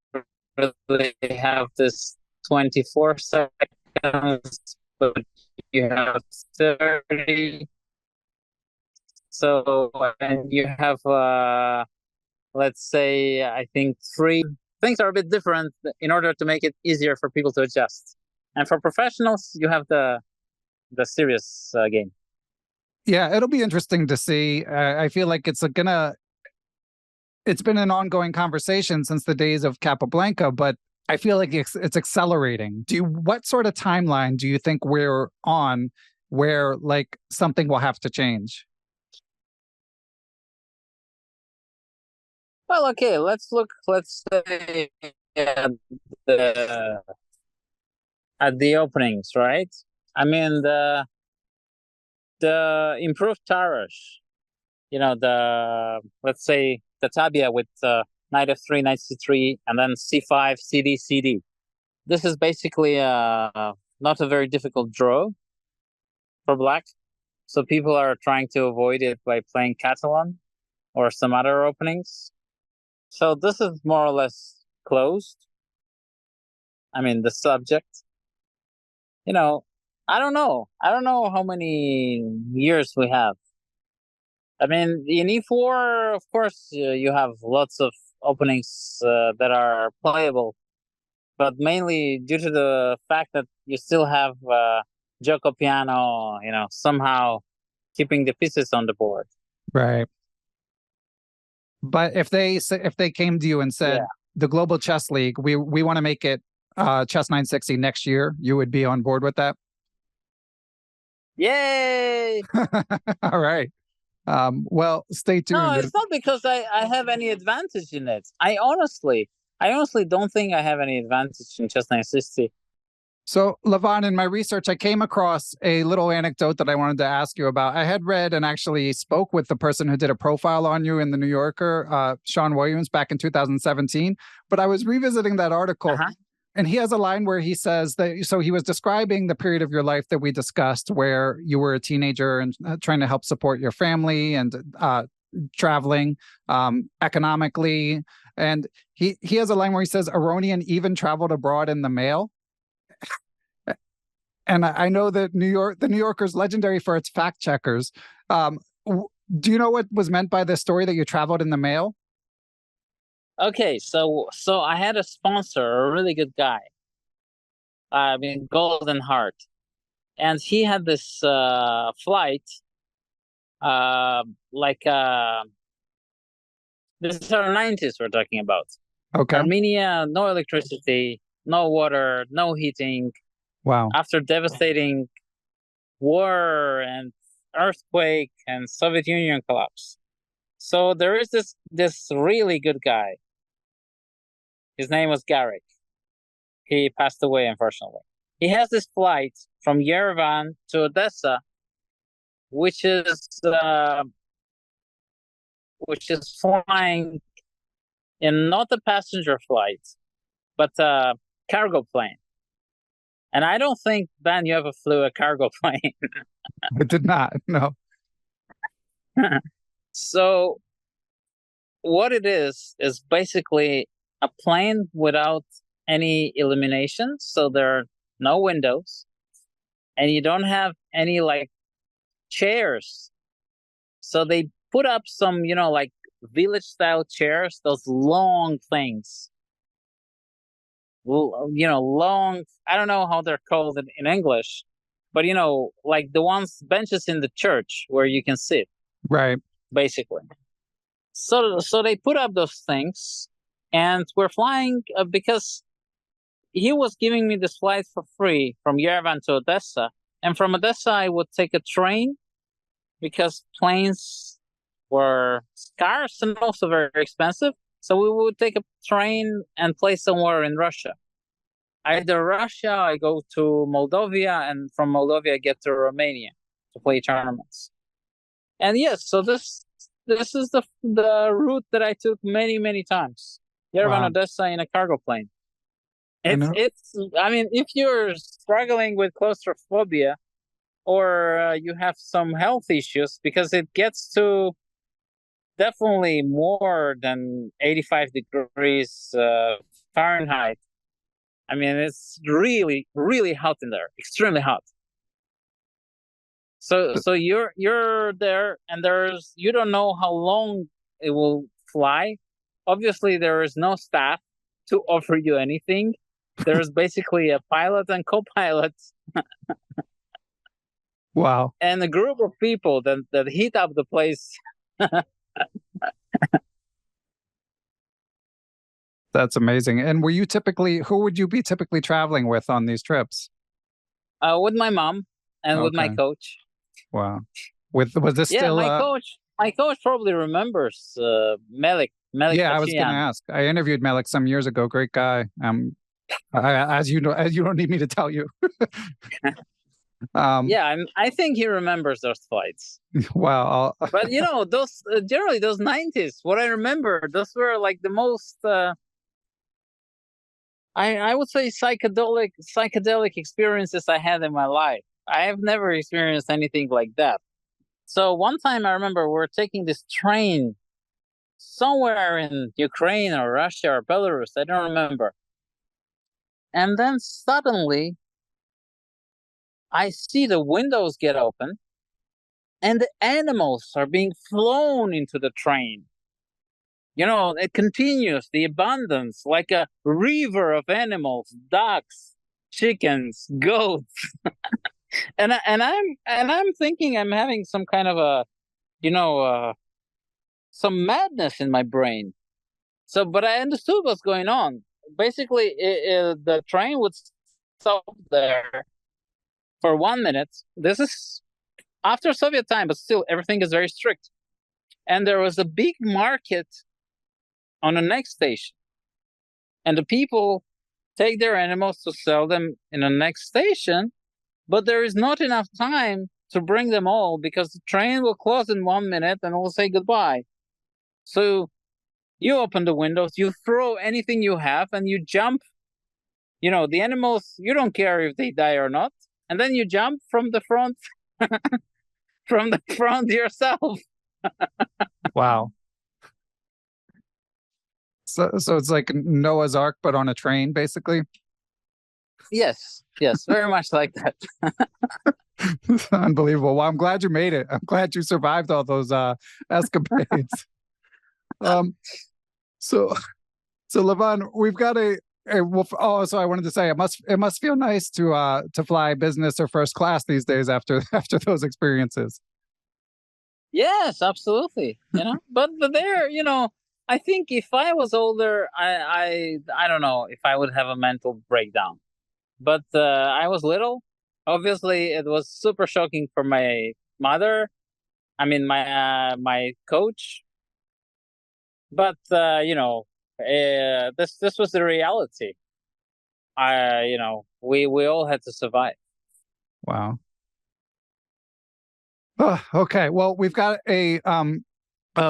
really have this 24 seconds, but you have 30. So, and you have, let's say, I think three things are a bit different in order to make it easier for people to adjust. And for professionals, you have the serious game. Yeah, it'll be interesting to see. I feel like it's been an ongoing conversation since the days of Capablanca, but I feel like it's accelerating. What sort of timeline do you think we're on where like something will have to change? Well, okay, let's say at the, at the openings, right? I mean, the improved Tarash, let's say the Tabia with knight f3, knight c3, and then c5, cd, cd. This is basically not a very difficult draw for black. So people are trying to avoid it by playing Catalan or some other openings. So this is more or less closed. I mean, the subject. I don't know. I don't know how many years we have. I mean, in E4, of course, you have lots of openings that are playable, but mainly due to the fact that you still have Giocopiano, somehow keeping the pieces on the board. Right. But if they came to you and said, Yeah. the Global Chess League, we want to make it Chess 960 next year, you would be on board with that? Yay! All right. Well, stay No, tuned. it's not because I have any advantage in it. I honestly don't think I have any advantage in Chess 960. So, Levon, in my research, I came across a little anecdote that I wanted to ask you about. I had read and actually spoke with the person who did a profile on you in the New Yorker, Sean Williams, back in 2017. But I was revisiting that article, and he has a line where he says that, so he was describing the period of your life that we discussed where you were a teenager and trying to help support your family and traveling economically. And he has a line where he says, Aronian even traveled abroad in the mail. And I know that the New Yorker's legendary for its fact checkers. Do you know what was meant by this story that you traveled in the mail? Okay, so I had a sponsor, a really good guy. I mean, Golden Heart, and he had this flight. Like this is our 90s we're talking about. Okay. Armenia, no electricity, no water, no heating. Wow. After devastating war and earthquake and Soviet Union collapse. So there is this really good guy. His name was Garrick. He passed away, unfortunately. He has this flight from Yerevan to Odessa, which is flying in not a passenger flight, but a cargo plane. And I don't think, Ben, you ever flew a cargo plane. I did not, no. So what it is basically a plane without any illumination. So there are no windows, and you don't have any like chairs. So they put up some, like village style chairs, those long things. Long, I don't know how they're called in English, but like the benches in the church where you can sit. Right. Basically. So they put up those things, and we're flying because he was giving me this flight for free from Yerevan to Odessa. And from Odessa, I would take a train because planes were scarce and also very expensive. So we would take a train and play somewhere in Russia. Either Russia, I go to Moldova, and from Moldova, I get to Romania to play tournaments. And yes, so this is the route that I took many, many times. Yerevan, Odessa in a cargo plane. I mean, if you're struggling with claustrophobia or you have some health issues, because it gets to definitely more than 85 degrees Fahrenheit. I mean, it's really, really hot in there, extremely hot. So you're there, and you don't know how long it will fly. Obviously, there is no staff to offer you anything. There's basically a pilot and co-pilot. Wow. And a group of people that heat up the place. That's amazing. And who would you be typically traveling with on these trips? With my mom and with my coach. Wow. Was this still? My coach probably remembers Melek. Yeah, I was going to ask. I interviewed Melek some years ago. Great guy. As you know, you don't need me to tell you. Yeah, I think he remembers those fights. Wow. But those generally those 90s. What I remember, those were like the most. I would say psychedelic experiences I had in my life. I have never experienced anything like that. So one time I remember we're taking this train somewhere in Ukraine or Russia or Belarus. I don't remember. And then suddenly I see the windows get open and the animals are being flown into the train. It continues, the abundance, like a river of animals, ducks, chickens, goats. and I'm thinking I'm having some kind of some madness in my brain. So, but I understood what's going on. Basically, the train would stop there for 1 minute. This is after Soviet time, but still everything is very strict. And there was a big market on the next station. And the people take their animals to sell them in the next station, but there is not enough time to bring them all because the train will close in 1 minute and will say goodbye. So you open the windows, you throw anything you have, and you jump. The animals, you don't care if they die or not. And then you jump from the front, from the front yourself. Wow. So it's like Noah's Ark, but on a train, basically? Yes, very much like that. Unbelievable. Well, I'm glad you made it. I'm glad you survived all those escapades. So Levon, we've got so I wanted to say it must feel nice to fly business or first class these days after those experiences. Yes, absolutely. But there, I think if I was older, I don't know if I would have a mental breakdown. But I was little. Obviously, it was super shocking for my mother. I mean, my coach. But this was the reality. We all had to survive. Wow. Oh, okay. Well, we've got a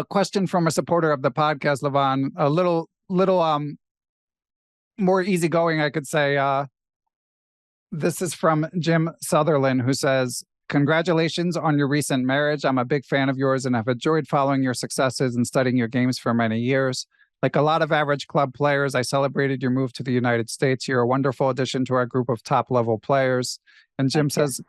question from a supporter of the podcast, Levon. A little more easygoing, I could say. This is from Jim Sutherland, who says, "Congratulations on your recent marriage. I'm a big fan of yours and have enjoyed following your successes and studying your games for many years. Like a lot of average club players, I celebrated your move to the United States. You're a wonderful addition to our group of top-level players." And Jim says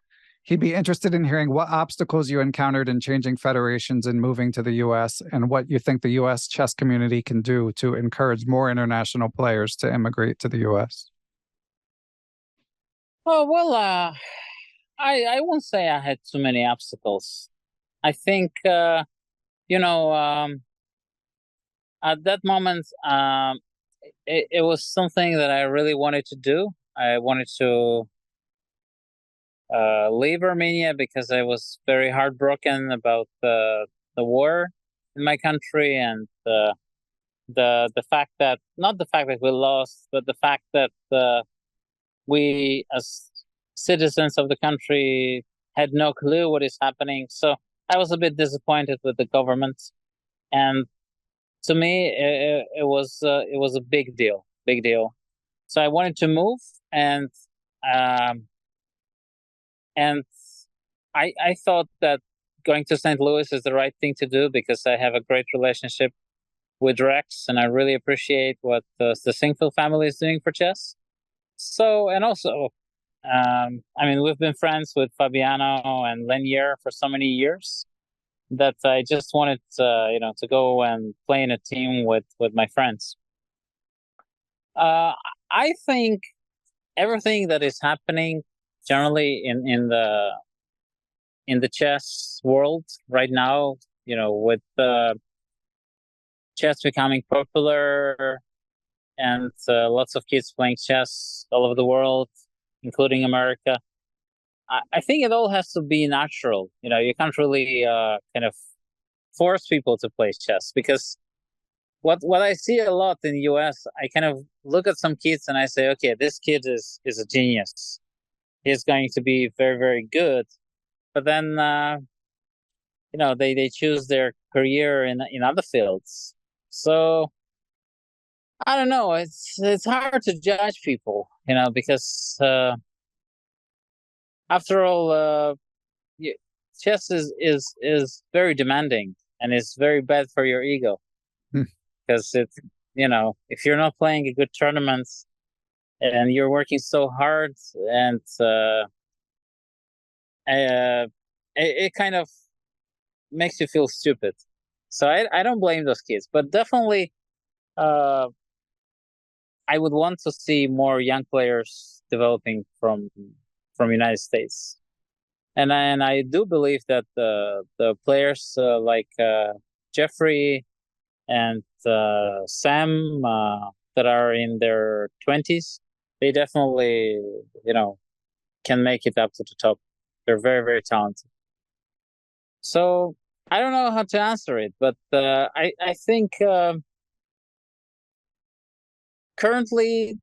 he'd be interested in hearing what obstacles you encountered in changing federations and moving to the U.S. and what you think the U.S. chess community can do to encourage more international players to immigrate to the U.S. Oh, well, I won't say I had too many obstacles. I think, at that moment, it was something that I really wanted to do. I wanted to leave Armenia because I was very heartbroken about the war in my country and the fact that, not the fact that we lost, but the fact that we as citizens of the country had no clue what is happening. So I was a bit disappointed with the government, and to me it was a big deal. So I wanted to move, and I thought that going to St. Louis is the right thing to do because I have a great relationship with Rex, and I really appreciate what the Singfield family is doing for chess. So, and also, I mean, we've been friends with Fabiano and Lenier for so many years that I just wanted, to go and play in a team with my friends. I think everything that is happening generally in the chess world right now, with chess becoming popular and lots of kids playing chess all over the world, including America. I think it all has to be natural. You can't really kind of force people to play chess because what I see a lot in the US, I kind of look at some kids and I say, okay, this kid is a genius. He's going to be very, very good. But then, they choose their career in other fields. So I don't know. It's hard to judge people, because after all, chess is very demanding and it's very bad for your ego because if you're not playing a good tournament and you're working so hard and it kind of makes you feel stupid. So I don't blame those kids, but definitely I would want to see more young players developing from United States. And I do believe that the players like Jeffrey and Sam that are in their 20s, they definitely, can make it up to the top. They're very, very talented. So I don't know how to answer it, but I think currently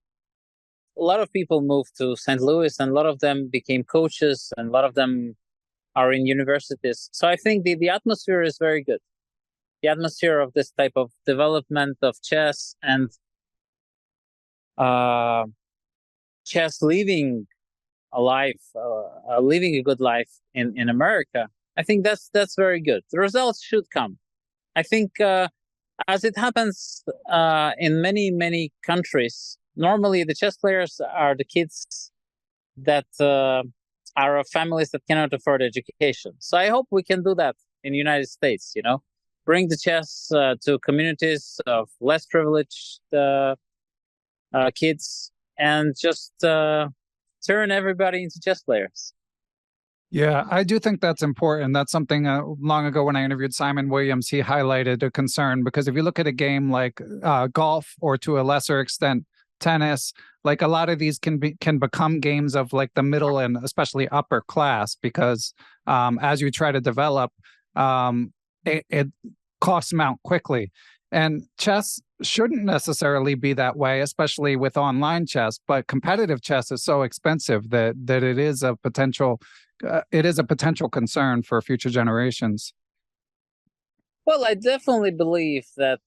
a lot of people moved to St. Louis and a lot of them became coaches and a lot of them are in universities. So I think the atmosphere is very good. The atmosphere of this type of development of chess and chess living a life, living a good life in America. I think that's very good. The results should come. I think as it happens in many, many countries, normally the chess players are the kids that are of families that cannot afford education. So I hope we can do that in the United States, bring the chess to communities of less privileged kids and just turn everybody into chess players. Yeah, I do think that's important. That's something long ago when I interviewed Simon Williams, he highlighted a concern because if you look at a game like golf or to a lesser extent tennis, like a lot of these can become games of like the middle and especially upper class because as you try to develop, it costs mount quickly. And chess shouldn't necessarily be that way, especially with online chess. But competitive chess is so expensive that it is a potential concern for future generations. Well, I definitely believe that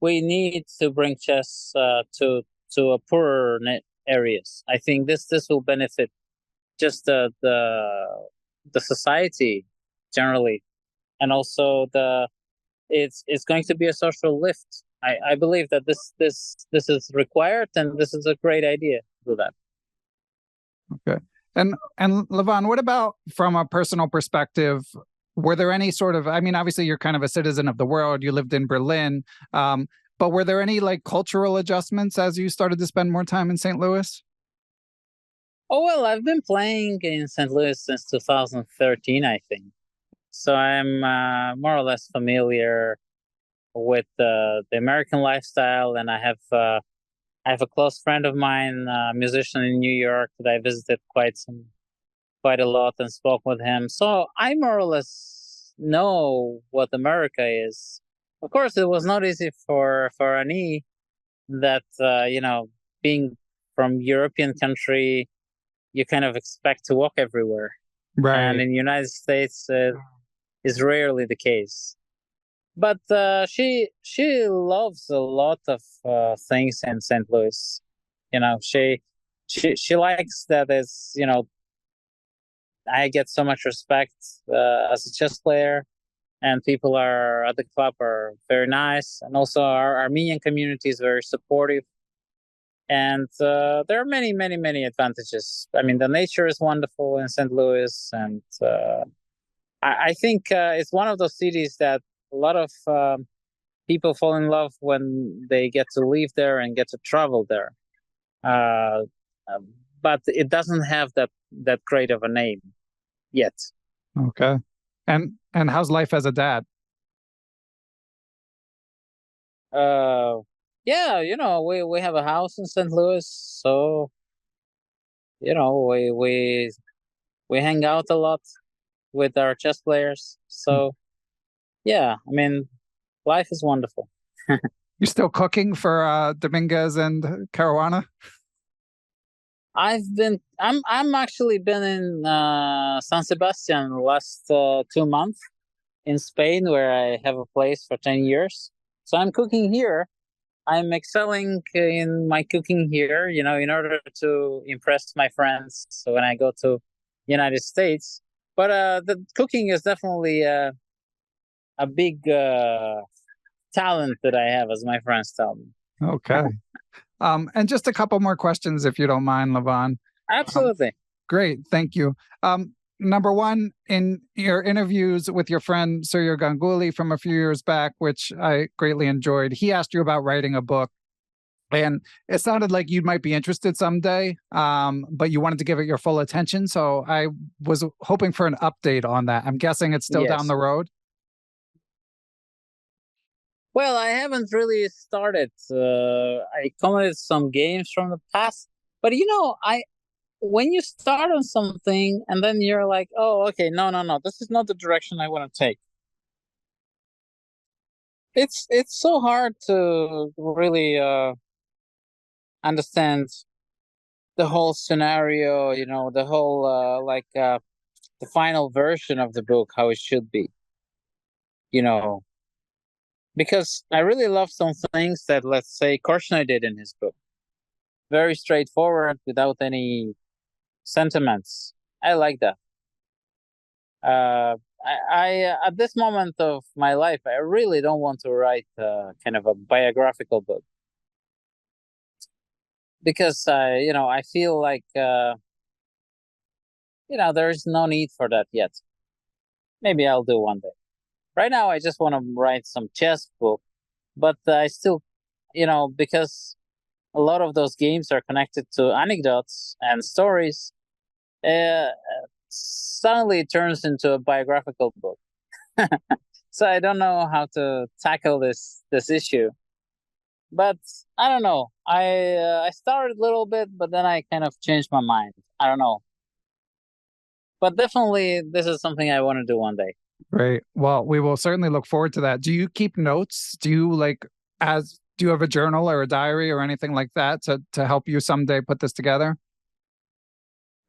we need to bring chess to a poorer areas. I think this will benefit just the society generally, and also it's going to be a social lift. I believe that this is required, and this is a great idea to do that. Okay. And Levon, what about from a personal perspective? Were there any sort of, I mean, obviously you're kind of a citizen of the world, you lived in Berlin, but were there any like cultural adjustments as you started to spend more time in St. Louis? Oh, well, I've been playing in St. Louis since 2013, I think. So I'm more or less familiar with the American lifestyle, and I have a close friend of mine, a musician in New York that I visited quite a lot and spoke with him. So I more or less know what America is. Of course, it was not easy for Ani that, being from European country, you kind of expect to walk everywhere. Right. And in the United States, is rarely the case. But she loves a lot of things in St. Louis. She likes that I get so much respect as a chess player, and people are at the club are very nice, and also our Armenian community is very supportive. And there are many, many, many advantages. I mean, the nature is wonderful in St. Louis, and I think it's one of those cities that a lot of people fall in love when they get to live there and get to travel there. Uh, but it doesn't have that great of a name yet. Okay. And how's life as a dad? Yeah, we have a house in St. Louis, so we hang out a lot with our chess players. So yeah, I mean, life is wonderful. You still cooking for Dominguez and Caruana? I'm actually been in San Sebastian the last 2 months in Spain, where I have a place for 10 years. So I'm cooking here. I'm excelling in my cooking here, in order to impress my friends. So when I go to United States, but the cooking is definitely a big talent that I have, as my friends tell me. Okay. And just a couple more questions, if you don't mind, Levon. Absolutely. Great. Thank you. Number one, in your interviews with your friend Surya Ganguly from a few years back, which I greatly enjoyed, he asked you about writing a book. And it sounded like you might be interested someday, but you wanted to give it your full attention. So I was hoping for an update on that. I'm guessing it's still down the road. Well, I haven't really started. I commented some games from the past, but when you start on something and then you're like, oh, okay, no, this is not the direction I want to take. It's so hard to really understand the whole scenario, the whole the final version of the book, how it should be, because I really love some things that, let's say, Korchnoi did in his book. Very straightforward, without any sentiments. I like that. I at this moment of my life, I really don't want to write kind of a biographical book, because I feel like there's no need for that yet. Maybe I'll do one day. Right now, I just want to write some chess book, but I still, because a lot of those games are connected to anecdotes and stories, suddenly it turns into a biographical book. So I don't know how to tackle this issue. But I don't know. I started a little bit, but then I kind of changed my mind. I don't know. But definitely, this is something I want to do one day. Great. Well, we will certainly look forward to that. Do you keep notes? Do you have a journal or a diary or anything like that to help you someday put this together?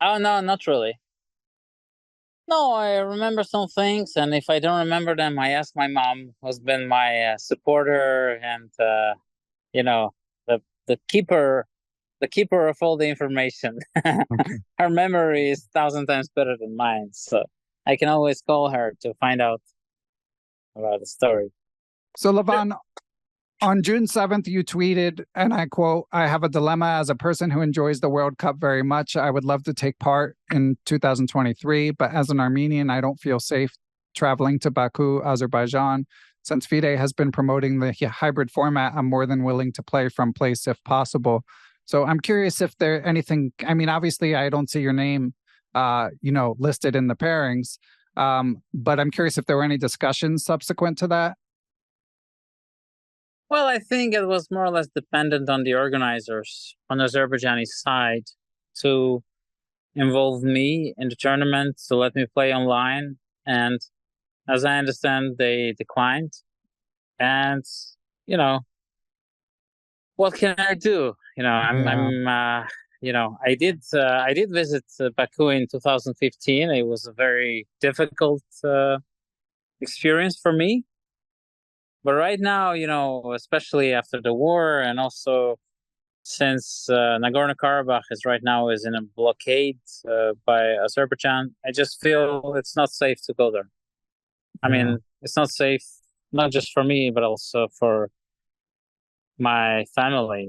Oh, no, not really. No, I remember some things, and if I don't remember them, I ask my mom, who's been my supporter and the keeper of all the information. Okay. Her memory is 1,000 times better than mine, so I can always call her to find out about the story. So, Levon, on June 7th, you tweeted, and I quote, "I have a dilemma as a person who enjoys the World Cup very much. I would love to take part in 2023, but as an Armenian, I don't feel safe traveling to Baku, Azerbaijan. Since FIDE has been promoting the hybrid format, I'm more than willing to play from place if possible." So I'm curious if there anything, I mean, obviously I don't see your name, listed in the pairings, but I'm curious if there were any discussions subsequent to that. Well, I think it was more or less dependent on the organizers on the Azerbaijani side to involve me in the tournament, to let me play online. And as I understand, they declined. And, what can I do? I did visit Baku in 2015. It was a very difficult experience for me. But right now, especially after the war, and also since Nagorno-Karabakh is in a blockade by Azerbaijan, I just feel it's not safe to go there. I mean, it's not safe, not just for me, but also for my family.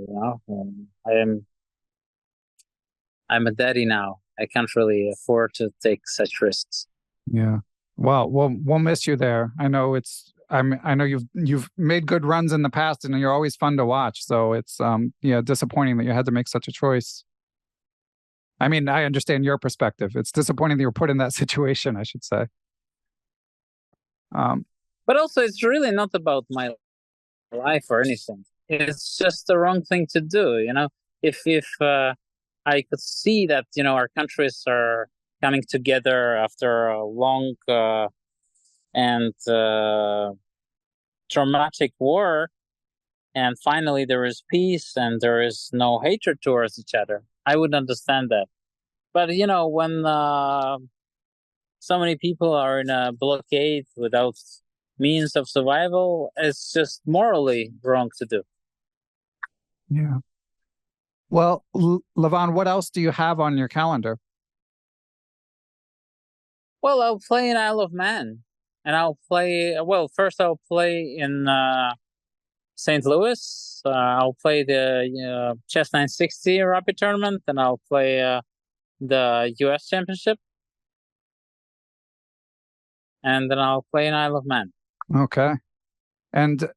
I'm a daddy now. I can't really afford to take such risks. Yeah. Well, we'll miss you there. I know I know you've made good runs in the past, and you're always fun to watch. So it's disappointing that you had to make such a choice. I mean, I understand your perspective. It's disappointing that you were put in that situation, I should say. But also, it's really not about my life or anything. It's just the wrong thing to do. If I could see that our countries are coming together after a long and traumatic war, and finally there is peace and there is no hatred towards each other, I would understand that. But when so many people are in a blockade without means of survival, it's just morally wrong to do. Yeah. Well, Levon, what else do you have on your calendar? Well, I'll play in Isle of Man, and first I'll play in St. Louis. I'll play the Chess 960 Rapid Tournament, and I'll play the US Championship, and then I'll play in Isle of Man. Okay. And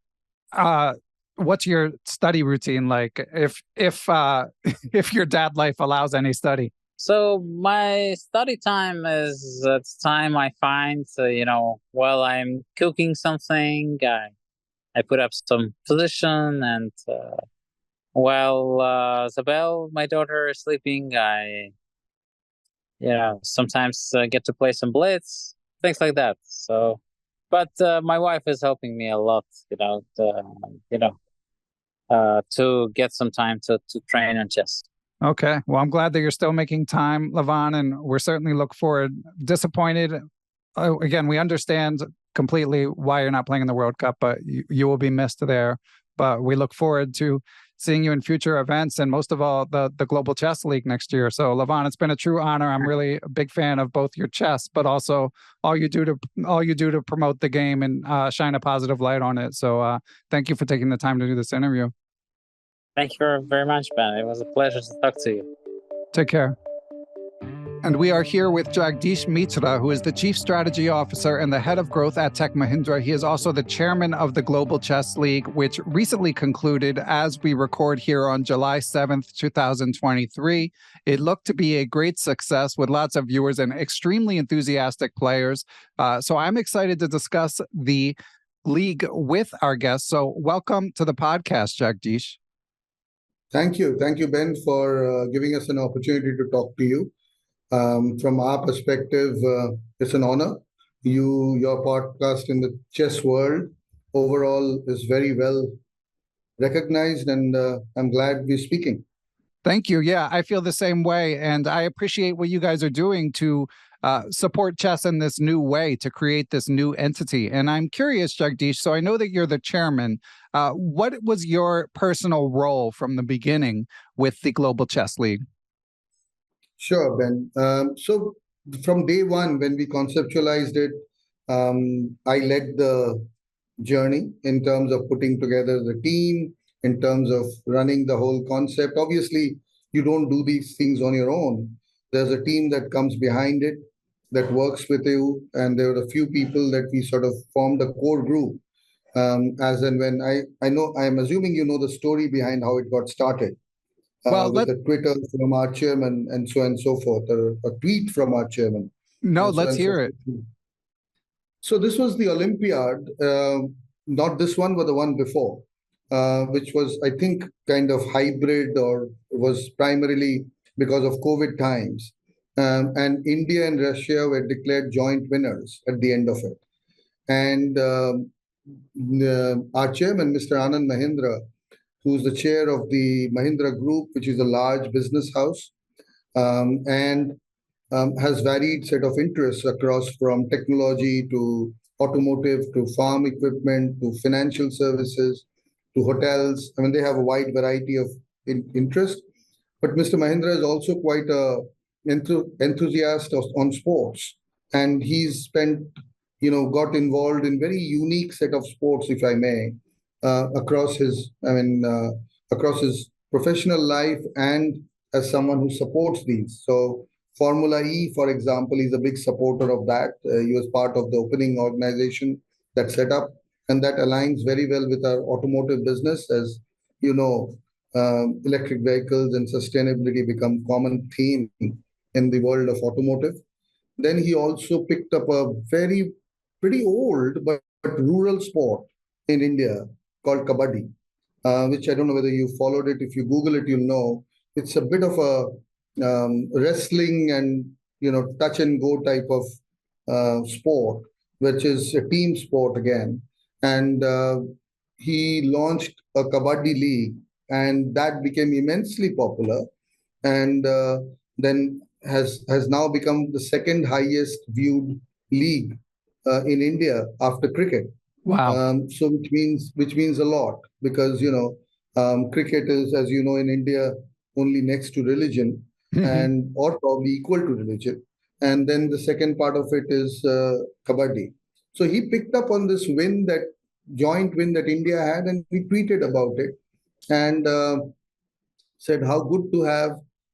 what's your study routine like, if if your dad life allows any study? So my study time is the time I find, while I'm cooking something, I put up some position, and while Isabel, my daughter, is sleeping, I sometimes get to play some blitz, things like that. So, but my wife is helping me a lot, to get some time to train on chess. Okay. Well, I'm glad that you're still making time, Levon, and we're certainly look forward. Disappointed. Again, we understand completely why you're not playing in the World Cup, but you will be missed there. But we look forward to seeing you in future events, and most of all, the Global Chess League next year. So, Levon, it's been a true honor. I'm really a big fan of both your chess, but also all you do to promote the game and shine a positive light on it. So, thank you for taking the time to do this interview. Thank you very much, Ben. It was a pleasure to talk to you. Take care. And we are here with Jagdish Mitra, who is the Chief Strategy Officer and the Head of Growth at Tech Mahindra. He is also the Chairman of the Global Chess League, which recently concluded as we record here on July 7th, 2023. It looked to be a great success with lots of viewers and extremely enthusiastic players. So I'm excited to discuss the league with our guests. So welcome to the podcast, Jagdish. Thank you, Ben, for giving us an opportunity to talk to you. From our perspective, it's an honor. Your podcast in the chess world overall is very well recognized, and I'm glad we're speaking. Thank you. Yeah, I feel the same way, and I appreciate what you guys are doing to support chess in this new way, to create this new entity. And I'm curious, Jagdish, so I know that you're the chairman. What was your personal role from the beginning with the Global Chess League? Sure, Ben. So from day one, when we conceptualized it, I led the journey in terms of putting together the team, in terms of running the whole concept. Obviously, you don't do these things on your own. There's a team that comes behind it, that works with you, and there were a few people that we sort of formed a core group. As and when I'm assuming you know the story behind how it got started. With a Twitter from our chairman and so on and so forth, or a tweet from our chairman. No, let's hear it. So this was the Olympiad, not this one, but the one before, which was, I think, kind of hybrid, or was primarily because of COVID times. And India and Russia were declared joint winners at the end of it. And our chairman, Mr. Anand Mahindra, who's the chair of the Mahindra Group, which is a large business house, and has varied set of interests across from technology to automotive to farm equipment to financial services to hotels. I mean, they have a wide variety of interest. But Mr. Mahindra is also quite a enthusiast on sports, and he's got involved in very unique set of sports, if I may, across across his professional life and as someone who supports these. So Formula E, for example, is a big supporter of that. He was part of the opening organization that set up, and that aligns very well with our automotive business. As you know, electric vehicles and sustainability become common theme in the world of automotive. Then he also picked up a pretty old but rural sport in India called kabaddi, which I don't know whether you followed it. If you Google it, you'll know. It's a bit of a wrestling and touch and go type of sport, which is a team sport again. And he launched a kabaddi league, and that became immensely popular, and then has now become the second highest viewed league in India after cricket. Wow. So which means a lot, because cricket is, as you know, in India only next to religion, and or probably equal to religion. And then the second part of it is kabaddi. So he picked up on this joint win that India had, and he tweeted about it, and said how good to have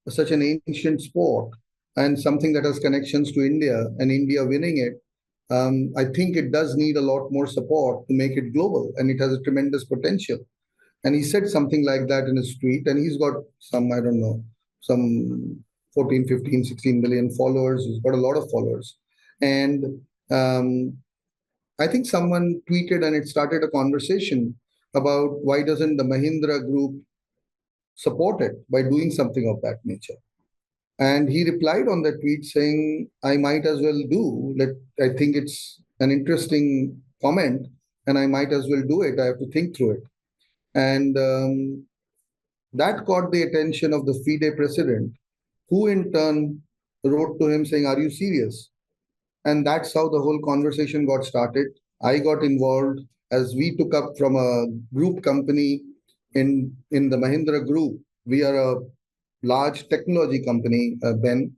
such an ancient sport and something that has connections to India, and India winning it. I think it does need a lot more support to make it global, and it has a tremendous potential. And he said something like that in his tweet, and he's got some, I don't know, some 14, 15, 16 million followers. He's got a lot of followers. And I think someone tweeted, and it started a conversation about why doesn't the Mahindra group support it by doing something of that nature. And he replied on that tweet saying, I might as well do. I think it's an interesting comment, and I might as well do it. I have to think through it. And that caught the attention of the FIDE president, who in turn wrote to him saying, are you serious? And that's how the whole conversation got started. I got involved as we took up from a group company in the Mahindra group. We are a large technology company, Ben,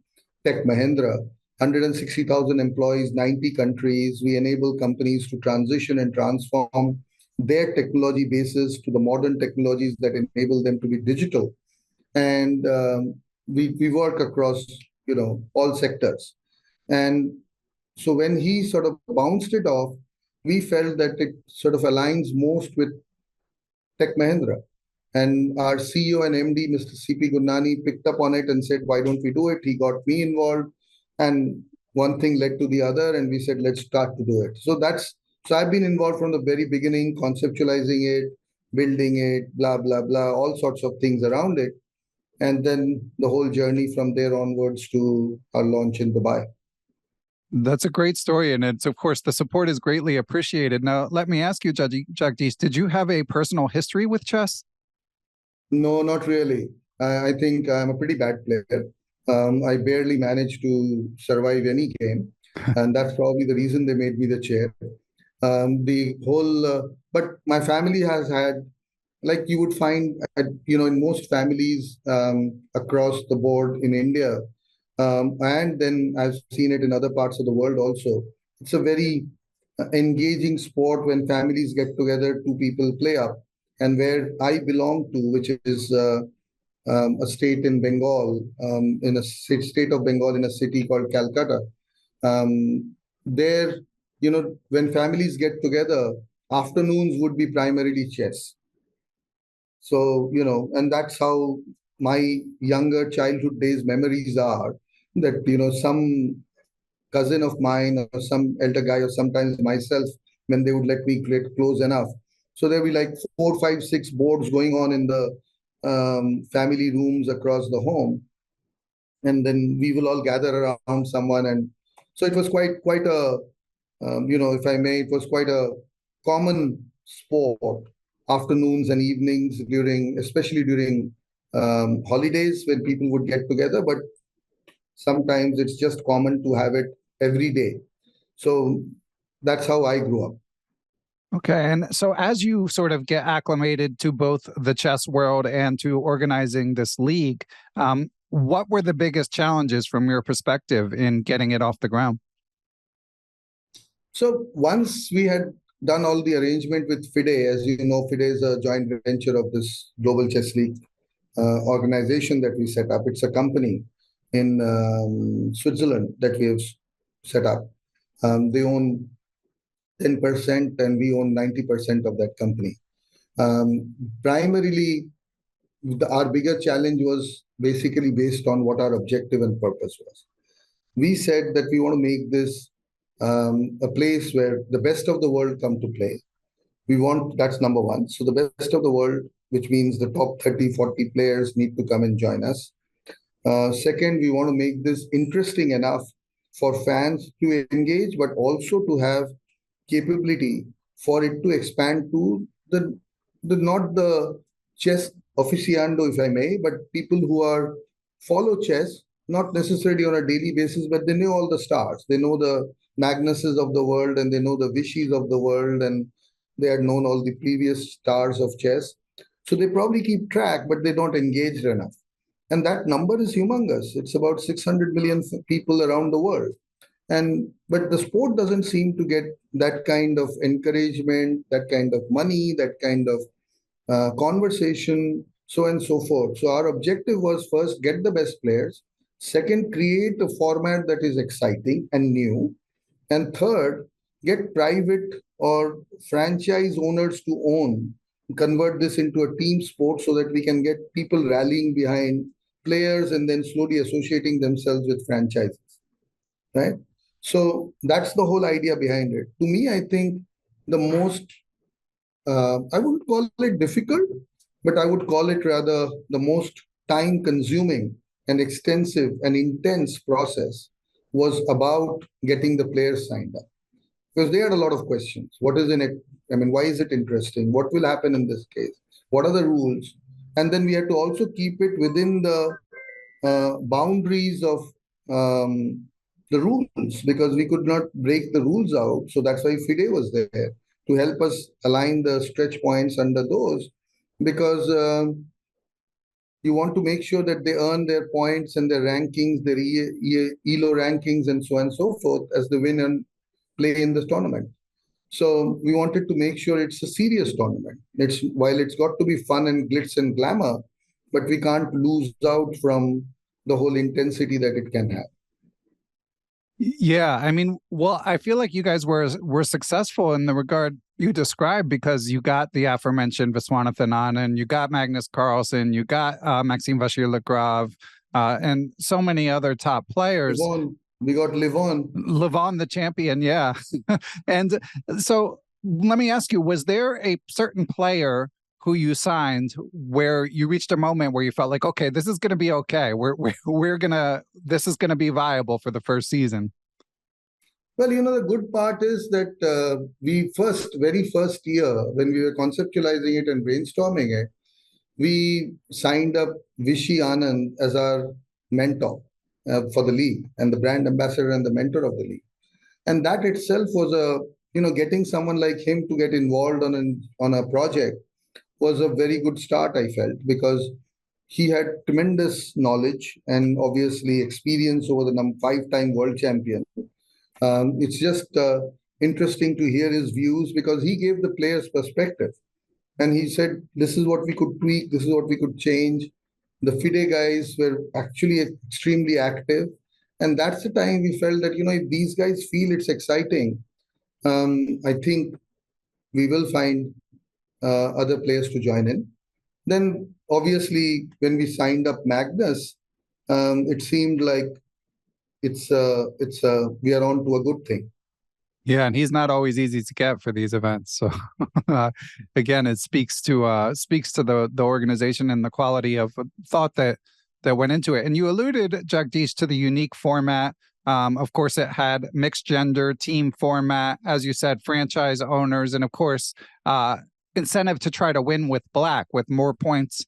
Tech Mahindra, 160,000 employees, 90 countries. We enable companies to transition and transform their technology bases to the modern technologies that enable them to be digital. And we work across, all sectors. And so when he sort of bounced it off, we felt that it sort of aligns most with Tech Mahindra. And our CEO and MD, Mr. C.P. Gurnani, picked up on it and said, why don't we do it? He got me involved. And one thing led to the other, and we said, let's start to do it. So I've been involved from the very beginning, conceptualizing it, building it, blah, blah, blah, all sorts of things around it. And then the whole journey from there onwards to our launch in Dubai. That's a great story. And it's, of course, the support is greatly appreciated. Now, let me ask you, Jagdish, did you have a personal history with chess? No, not really. I think I'm a pretty bad player. I barely managed to survive any game. And that's probably the reason they made me the chair. But my family has had, like you would find, in most families across the board in India, and then I've seen it in other parts of the world also. It's a very engaging sport when families get together, two people play up. And where I belong to, which is a state in Bengal, in a state of Bengal, in a city called Calcutta, there, when families get together, afternoons would be primarily chess. So, and that's how my younger childhood days memories are, that, some cousin of mine or some elder guy or sometimes myself, when they would let me get close enough. So there'll be like 4, 5, 6 boards going on in the family rooms across the home. And then we will all gather around someone. And so it was quite a, if I may, it was quite a common sport, afternoons and evenings especially during holidays when people would get together. But sometimes it's just common to have it every day. So that's how I grew up. Okay. And so as you sort of get acclimated to both the chess world and to organizing this league, what were the biggest challenges from your perspective in getting it off the ground? So once we had done all the arrangement with FIDE, as you know, FIDE is a joint venture of this Global Chess League organization that we set up. It's a company in Switzerland that we have set up. They own 10% and we own 90% of that company. Primarily, our bigger challenge was basically based on what our objective and purpose was. We said that we want to make this a place where the best of the world come to play. That's number one. So the best of the world, which means the top 30, 40 players need to come and join us. Second, we want to make this interesting enough for fans to engage, but also to have capability for it to expand to not the chess aficionado, if I may, but people who follow chess, not necessarily on a daily basis, but they know all the stars. They know the Magnuses of the world, and they know the Vishis of the world, and they had known all the previous stars of chess. So they probably keep track, but they don't engage enough. And that number is humongous. It's about 600 million people around the world. But the sport doesn't seem to get that kind of encouragement, that kind of money, that kind of conversation, so on and so forth. So our objective was first, get the best players. Second, create a format that is exciting and new. And third, get private or franchise owners to own, convert this into a team sport so that we can get people rallying behind players and then slowly associating themselves with franchises, right? So that's the whole idea behind it. To me, I think the most, I wouldn't call it difficult, but I would call it rather the most time-consuming and extensive and intense process was about getting the players signed up. Because they had a lot of questions. What is in it? I mean, why is it interesting? What will happen in this case? What are the rules? And then we had to also keep it within the boundaries of the rules, because we could not break the rules out. So that's why FIDE was there to help us align the stretch points under those, because you want to make sure that they earn their points and their rankings, their ELO rankings, and so on and so forth as they win and play in this tournament. So we wanted to make sure it's a serious tournament. While it's got to be fun and glitz and glamour, but we can't lose out from the whole intensity that it can have. Yeah, I mean, well, I feel like you guys were successful in the regard you described, because you got the aforementioned Viswanathan Anand, you got Magnus Carlsen, you got Maxime Vachier-Lagrave, and so many other top players. We got Levon, the champion, yeah. And so let me ask you, was there a certain player who you signed where you reached a moment where you felt like, okay, this is going to be okay. This is going to be viable for the first season? Well, the good part is that very first year, when we were conceptualizing it and brainstorming it, we signed up Vishy Anand as our mentor for the league and the brand ambassador and the mentor of the league. And that itself was getting someone like him to get involved on a project was a very good start, I felt, because he had tremendous knowledge and obviously experience over the 5-time world champion. It's just interesting to hear his views, because he gave the players perspective. And he said, this is what we could tweak, this is what we could change. The FIDE guys were actually extremely active. And that's the time we felt that, if these guys feel it's exciting, I think we will find other players to join in. Then, obviously, when we signed up Magnus, it seemed like we are on to a good thing. Yeah, and he's not always easy to get for these events. So again, it speaks to the organization and the quality of thought that went into it. And you alluded, Jagdish, to the unique format. Of course, it had mixed gender team format, as you said, franchise owners, and of course, incentive to try to win with black, with more points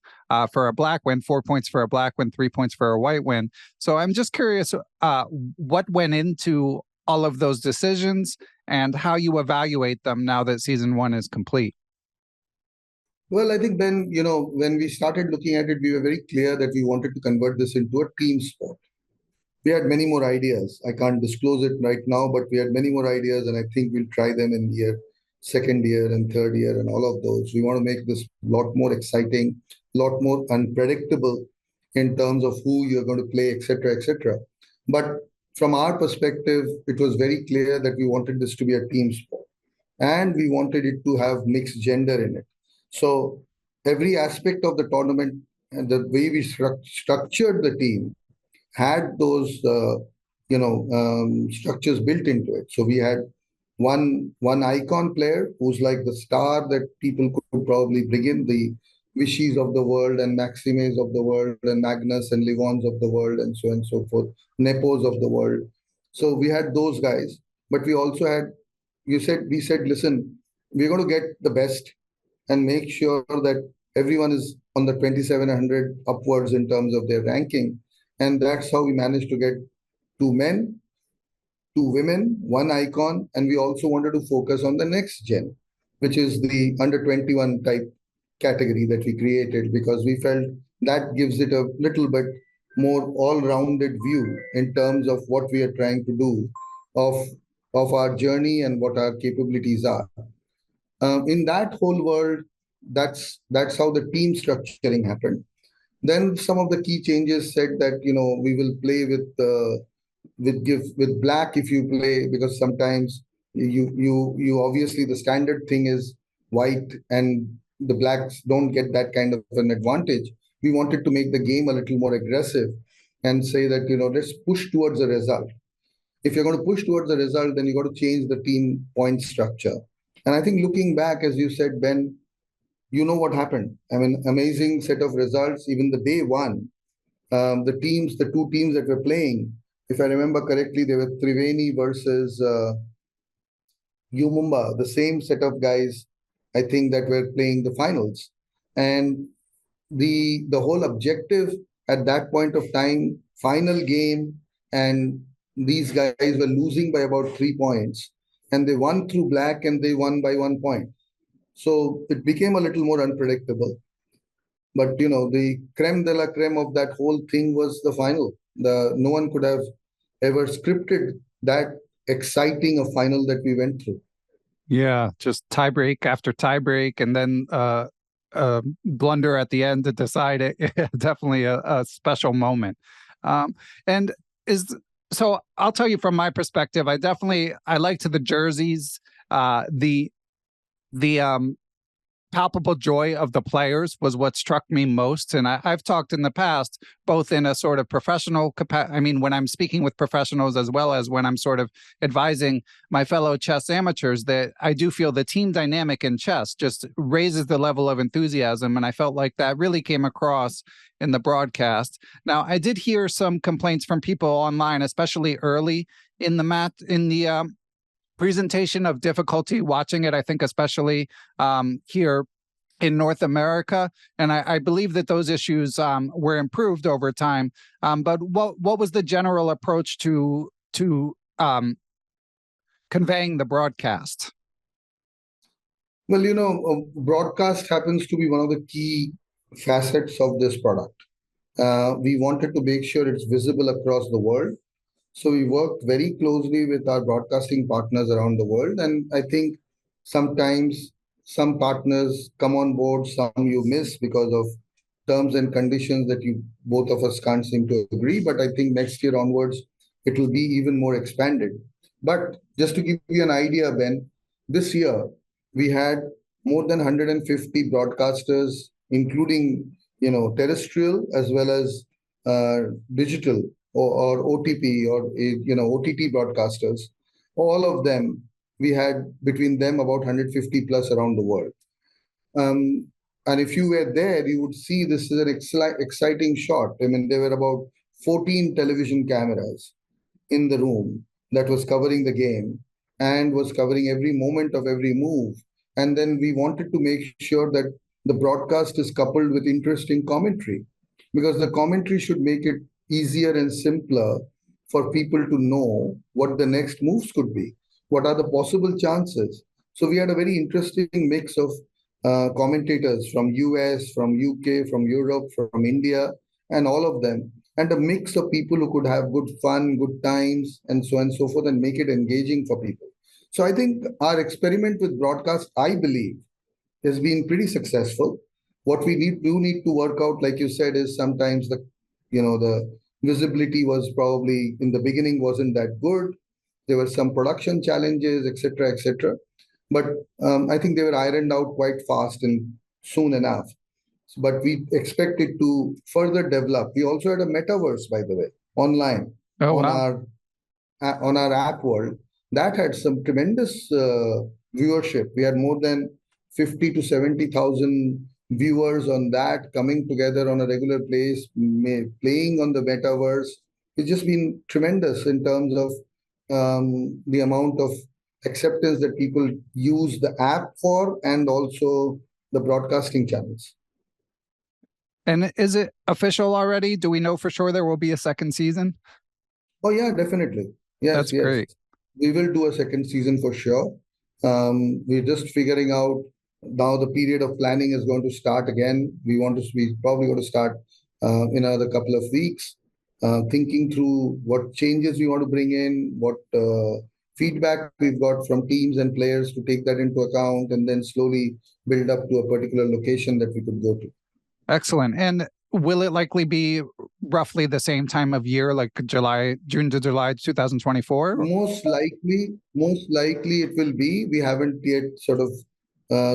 for a black win, 4 points for a black win, 3 points for a white win. So I'm just curious what went into all of those decisions, and how you evaluate them now that season 1 is complete. Well, I think, Ben, when we started looking at it, we were very clear that we wanted to convert this into a team sport. We had many more ideas. I can't disclose it right now, but we had many more ideas, and I think we'll try them in second year and third year and all of those. We want to make this a lot more exciting, a lot more unpredictable in terms of who you're going to play, etc., etc. But from our perspective, it was very clear that we wanted this to be a team sport, and we wanted it to have mixed gender in it. So every aspect of the tournament and the way we structured the team had those structures built into it. So we had one icon player who's like the star that people could probably bring in, the Vishis of the world and Maximes of the world and Magnus and Levons of the world and so on and so forth, Nepos of the world. So we had those guys, but we also had, we said, listen, we're going to get the best and make sure that everyone is on the 2700 upwards in terms of their ranking. And that's how we managed to get 2 men, 2 women, 1 icon. And we also wanted to focus on the next gen, which is the under 21 type category that we created, because we felt that gives it a little bit more all-rounded view in terms of what we are trying to do of our journey and what our capabilities are. In that whole world, that's how the team structuring happened. Then some of the key changes said that we will play with black if you play, because sometimes you obviously the standard thing is white and the blacks don't get that kind of an advantage. We wanted to make the game a little more aggressive and say that let's push towards a result. If you're going to push towards a result, then you got to change the team point structure. And I think looking back, as you said, Ben, you know what happened. I mean, amazing set of results. Even the day one, the 2 teams that were playing, if I remember correctly, they were Triveni versus Umumba, the same set of guys, I think, that were playing the finals. And the whole objective at that point of time, final game, and these guys were losing by about 3 points. And they won through black and they won by 1 point. So it became a little more unpredictable. But, the creme de la creme of that whole thing was the final. No one could have ever scripted that exciting a final that we went through. Yeah, just tiebreak after tiebreak, and then blunder at the end to decide it. Definitely a special moment. So I'll tell you from my perspective, I liked the jerseys, the palpable joy of the players was what struck me most. And I've talked in the past, both in a sort of professional capacity, I mean, when I'm speaking with professionals, as well as when I'm sort of advising my fellow chess amateurs, that I do feel the team dynamic in chess just raises the level of enthusiasm. And I felt like that really came across in the broadcast. Now, I did hear some complaints from people online, especially early in the presentation, of difficulty watching it, I think, especially here in North America. And I believe that those issues were improved over time. But what was the general approach to conveying the broadcast? Well, broadcast happens to be one of the key facets of this product. We wanted to make sure it's visible across the world. So we worked very closely with our broadcasting partners around the world. And I think sometimes some partners come on board, some you miss because of terms and conditions that both of us can't seem to agree. But I think next year onwards, it will be even more expanded. But just to give you an idea, Ben, this year we had more than 150 broadcasters, including terrestrial as well as digital or OTP or OTT broadcasters. All of them, we had between them about 150 plus around the world. And if you were there, you would see this is an exciting shot. I mean, there were about 14 television cameras in the room that was covering the game and was covering every moment of every move. And then we wanted to make sure that the broadcast is coupled with interesting commentary, because the commentary should make it easier and simpler for people to know what the next moves could be. what are the possible chances. So we had a very interesting mix of commentators from US, from UK, from Europe, from India, and all of them, and a mix of people who could have good fun, good times, and so on and so forth, and make it engaging for people. So I think our experiment with broadcast, I believe, has been pretty successful. What we need to work out, like you said, is sometimes the visibility was probably in the beginning wasn't that good. There were some production challenges, etc., etc. But I think they were ironed out quite fast and soon enough. But we expect it to further develop. We also had a metaverse, by the way, online on wow. our app world that had some tremendous viewership. We had more than 50 to 70,000 viewers on that coming together on a regular place, playing on the metaverse. It's just been tremendous in terms of the amount of acceptance that people use the app for, and also the broadcasting channels. And is it official already? Do we know for sure there will be a second season? Oh yeah, definitely. Yes, That's yes. great. We will do a second season for sure. We're just figuring out now. The period of planning is going to start again. We probably going to start in another couple of weeks, thinking through what changes we want to bring in, what feedback we've got from teams and players to take that into account, and then slowly build up to a particular location that we could go to. Excellent. And will it likely be roughly the same time of year, like June to July 2024? Most likely it will be. We haven't yet sort of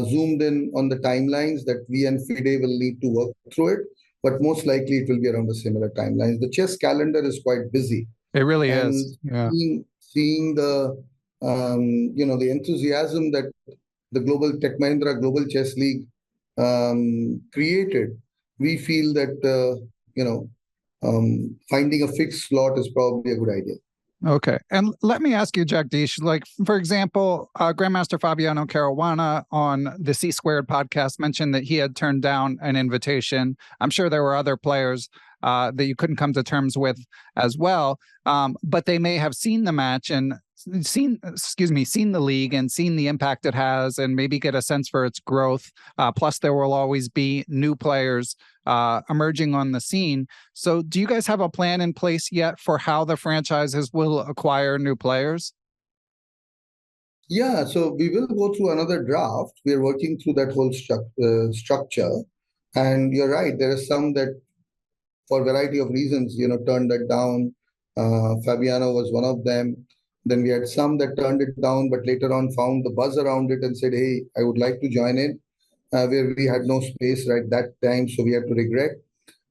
zoomed in on the timelines that we and FIDE will need to work through it, but most likely it will be around the similar timelines. The chess calendar is quite busy. It really and is. Yeah. Seeing the the enthusiasm that the Tech Mahindra Global Chess League created, we feel that finding a fixed slot is probably a good idea. Okay. And let me ask you, Jagdish, like, for example, Grandmaster Fabiano Caruana on the C Squared podcast mentioned that he had turned down an invitation. I'm sure there were other players that you couldn't come to terms with as well, but they may have seen the match and seen the league and seen the impact it has, and maybe get a sense for its growth. Plus, there will always be new players emerging on the scene. So do you guys have a plan in place yet for how the franchises will acquire new players? Yeah, so we will go through another draft. We're working through that whole structure. And you're right, there are some that, for a variety of reasons, turned that down. Fabiano was one of them. Then we had some that turned it down, but later on found the buzz around it and said, hey, I would like to join in, where we had no space right that time, so we had to regret.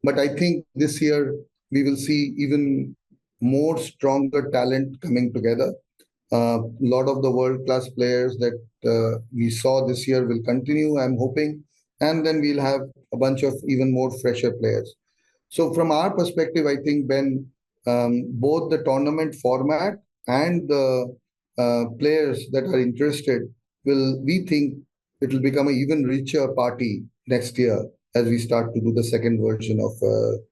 But I think this year we will see even more stronger talent coming together. A lot of the world-class players that we saw this year will continue, I'm hoping. And then we'll have a bunch of even more fresher players. So from our perspective, I think, Ben, both the tournament format and the players that are interested we think it will become an even richer party next year as we start to do the second version of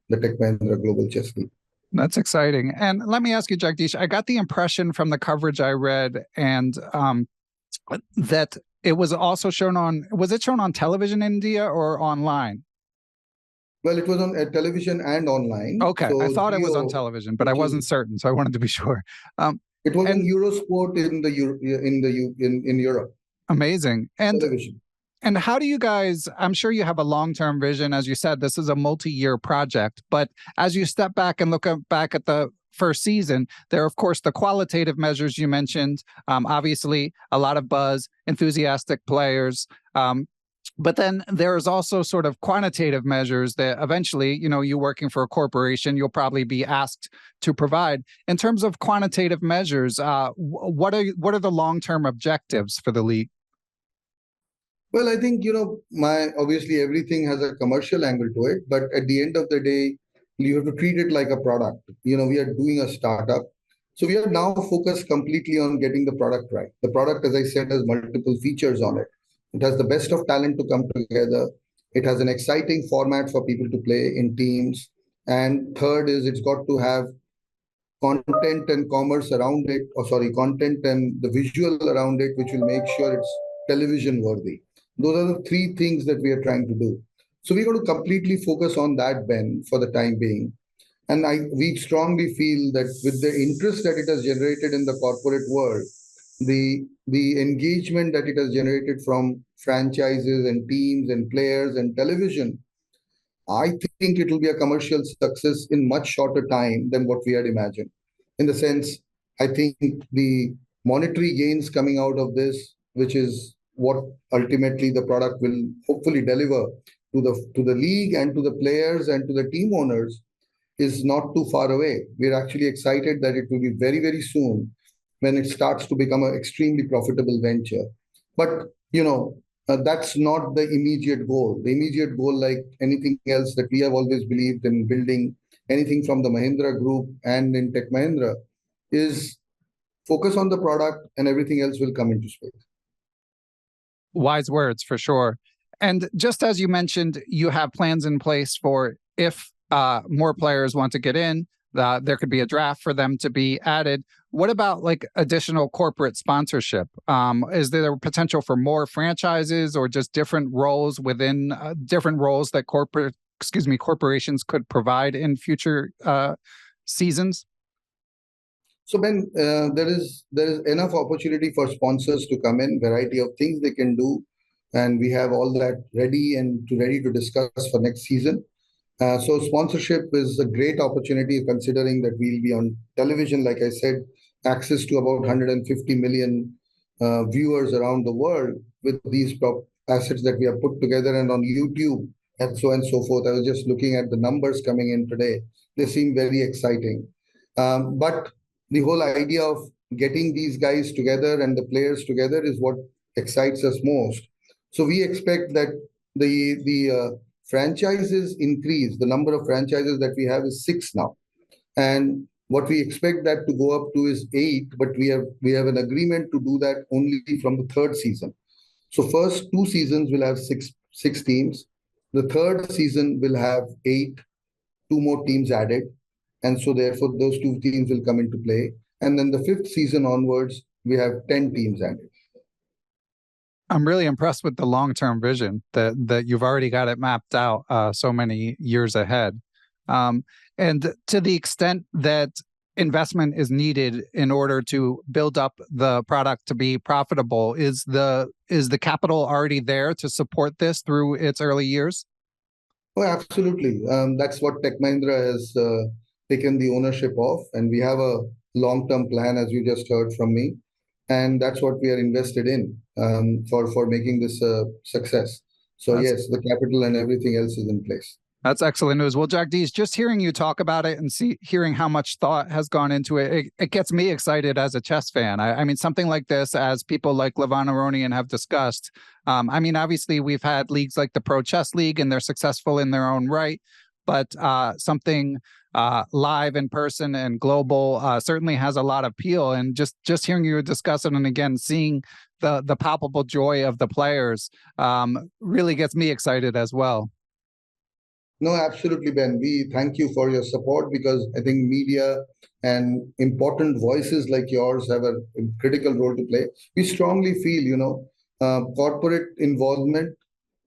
the Tech Mahindra Global Chess League. That's exciting. And let me ask you, Jagdish, I got the impression from the coverage I read and that it was also was it shown on television in India or online? Well, it was on television and online. Okay, so I thought it was on television, but I wasn't certain, so I wanted to be sure. It was on Eurosport in Europe. Amazing. And television. And how do you guys, I'm sure you have a long-term vision. As you said, this is a multi-year project, but as you step back and look back at the first season, there are, of course, the qualitative measures you mentioned. Obviously, a lot of buzz, enthusiastic players. But then there's also sort of quantitative measures that eventually, you working for a corporation, you'll probably be asked to provide. In terms of quantitative measures, what are the long-term objectives for the league? Well, I think, obviously everything has a commercial angle to it, but at the end of the day, you have to treat it like a product. We are doing a startup. So we are now focused completely on getting the product right. The product, as I said, has multiple features on it. It has the best of talent to come together. It has an exciting format for people to play in teams. And third is it's got to have content and commerce around it, or sorry, content and the visual around it, which will make sure it's television worthy. Those are the three things that we are trying to do. So we're going to completely focus on that, Ben, for the time being. And we strongly feel that with the interest that it has generated in the corporate world, the engagement that it has generated from franchises and teams and players and television, I think it will be a commercial success in much shorter time than what we had imagined. In the sense, I think the monetary gains coming out of this, which is what ultimately the product will hopefully deliver to the league and to the players and to the team owners, is not too far away. We're actually excited that it will be very, very soon when it starts to become an extremely profitable venture. But, that's not the immediate goal. The immediate goal, like anything else that we have always believed in building, anything from the Mahindra Group and in Tech Mahindra, is focus on the product and everything else will come into space. Wise words for sure. And just as you mentioned, you have plans in place for if more players want to get in, there could be a draft for them to be added. What about like additional corporate sponsorship? Is there a potential for more franchises or just different roles within different roles that corporations could provide in future seasons? So Ben, there is enough opportunity for sponsors to come in, variety of things they can do, and we have all that ready to discuss for next season. So sponsorship is a great opportunity, considering that we'll be on television, like I said, access to about 150 million viewers around the world with these assets that we have put together, and on YouTube and so forth. I was just looking at the numbers coming in today. They seem very exciting. But the whole idea of getting these guys together and the players together is what excites us most. So we expect that the franchises increase. The number of franchises that we have is 6 now, and what we expect that to go up to is 8. But we have an agreement to do that only from the third season. So first 2 seasons will have six teams. The third season will have 8, 2 more teams added, and so therefore those 2 teams will come into play. And then the 5th season onwards, we have 10 teams added. I'm really impressed with the long-term vision that you've already got it mapped out so many years ahead. And to the extent that investment is needed in order to build up the product to be profitable, is the capital already there to support this through its early years? Oh, absolutely. That's what Tech Mahindra has taken the ownership of, and we have a long-term plan, as you just heard from me. And that's what we are invested in for making this a success. So yes, the capital and everything else is in place. That's excellent news. Well, Jagdish, just hearing you talk about it and hearing how much thought has gone into it, it gets me excited as a chess fan. I mean, something like this, as people like Levon Aronian have discussed. I mean, obviously, we've had leagues like the Pro Chess League, and they're successful in their own right. But something live in person and global certainly has a lot of appeal. And just hearing you discuss it, and again, seeing the palpable joy of the players really gets me excited as well. No, absolutely, Ben. We thank you for your support, because I think media and important voices like yours have a critical role to play. We strongly feel, corporate involvement,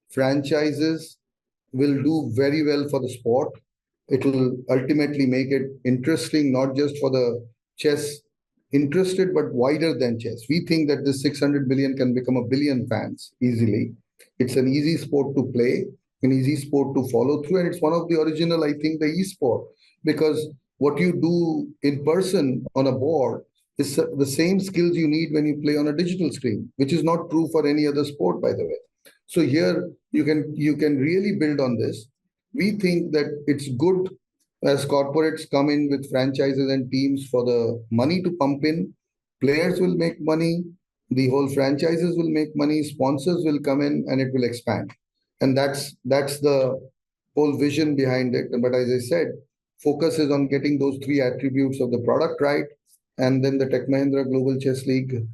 franchises will do very well for the sport. It will ultimately make it interesting, not just for the chess interested, but wider than chess. We think that this 600 million can become 1 billion fans easily. It's an easy sport to play, an easy sport to follow through, and it's one of the original, I think, the e-sport, because what you do in person on a board is the same skills you need when you play on a digital screen, which is not true for any other sport, by the way. So here you can really build on this. We think that it's good as corporates come in with franchises and teams for the money to pump in. Players will make money, the whole franchises will make money, sponsors will come in, and it will expand. And that's the whole vision behind it. But as I said, focus is on getting those 3 attributes of the product right, and then the Tech Mahindra Global Chess League.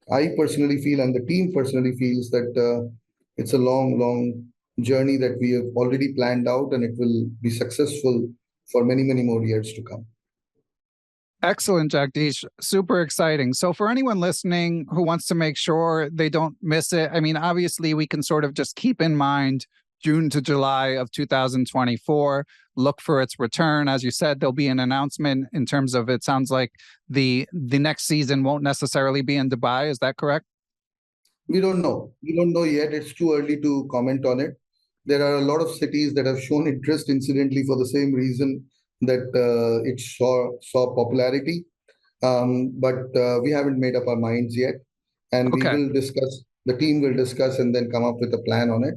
I personally feel, and the team personally feels, that it's a long journey that we have already planned out, and it will be successful for many more years to come. Excellent, Jagdish. Super exciting. So for anyone listening who wants to make sure they don't miss it, I mean, obviously we can sort of just keep in mind June to July of 2024, look for its return. As you said, there'll be an announcement in terms of, it sounds like the next season won't necessarily be in Dubai. Is that correct? We don't know. We don't know yet. It's too early to comment on it. There are a lot of cities that have shown interest, incidentally, for the same reason that it saw popularity. But we haven't made up our minds yet. And we will discuss, the team will discuss and then come up with a plan on it.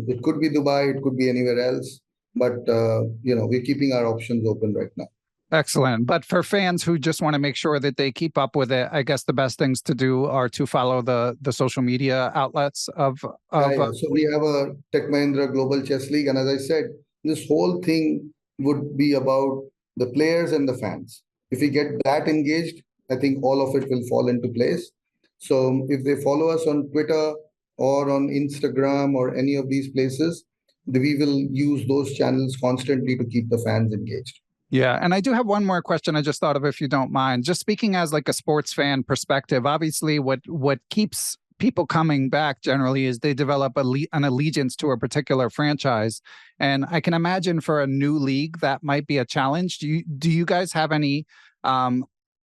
It could be Dubai, it could be anywhere else. But, we're keeping our options open right now. Excellent. But for fans who just want to make sure that they keep up with it, I guess the best things to do are to follow the social media outlets of So we have a Tech Mahindra Global Chess League. And as I said, this whole thing would be about the players and the fans. If we get that engaged, I think all of it will fall into place. So if they follow us on Twitter or on Instagram or any of these places, we will use those channels constantly to keep the fans engaged. Yeah. And I do have one more question I just thought of, if you don't mind. Just speaking as like a sports fan perspective, obviously what keeps people coming back generally is they develop an allegiance to a particular franchise. And I can imagine for a new league, that might be a challenge. Do you guys have any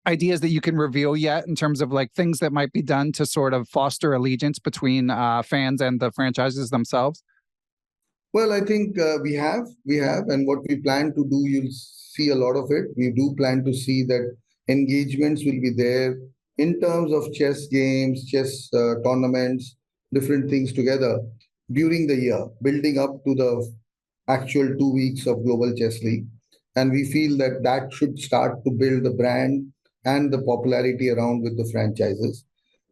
ideas that you can reveal yet in terms of like things that might be done to sort of foster allegiance between fans and the franchises themselves? Well, I think we have, and what we plan to do, you'll see a lot of it. We do plan to see that engagements will be there in terms of chess games, chess tournaments, different things together during the year, building up to the actual 2 weeks of Global Chess League. And we feel that that should start to build the brand and the popularity around with the franchises.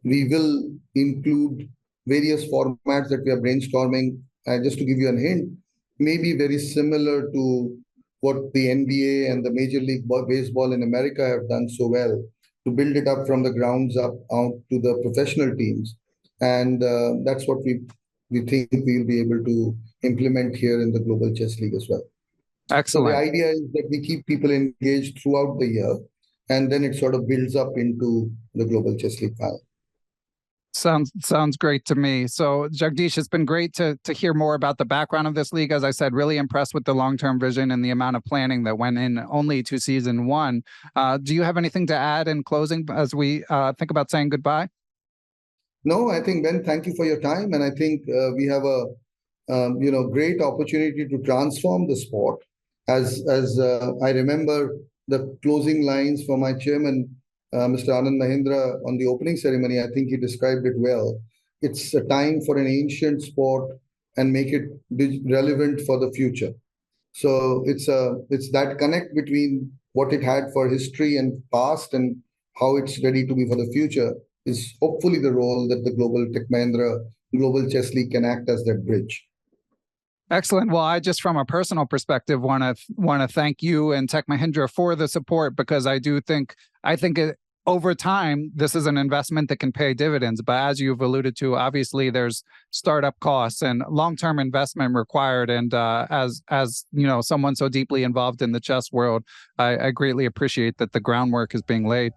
We will include various formats that we are brainstorming. Just to give you a hint, maybe very similar to what the NBA and the Major League Baseball in America have done so well, to build it up from the grounds up out to the professional teams. And that's what we think we'll be able to implement here in the Global Chess League as well. Excellent. So the idea is that we keep people engaged throughout the year, and then it sort of builds up into the Global Chess League final. Sounds great to me. So Jagdish, it's been great to hear more about the background of this league. As I said, really impressed with the long-term vision and the amount of planning that went in only to season one. Do you have anything to add in closing as we think about saying goodbye? No, I think, Ben, thank you for your time. And I think we have a great opportunity to transform the sport. As I remember the closing lines from my chairman, Mr. Anand Mahindra, on the opening ceremony, I think he described it well. It's a time for an ancient sport and make it relevant for the future. So it's that connect between what it had for history and past and how it's ready to be for the future is hopefully the role that the Global Tech Mahindra Global Chess League can act as that bridge. Excellent. Well, I just from a personal perspective want to thank you and Tech Mahindra for the support, because I think over time this is an investment that can pay dividends. But as you've alluded to, obviously there's startup costs and long-term investment required. And as someone so deeply involved in the chess world, I greatly appreciate that the groundwork is being laid.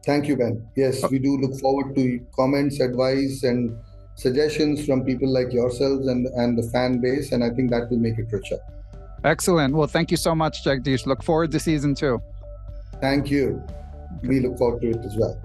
Thank you, Ben. Yes, we do look forward to comments, advice, and suggestions from people like yourselves and the fan base, and I think that will make it richer. Excellent. Well, thank you so much, Jagdish. Look forward to season 2. Thank you. We look forward to it as well.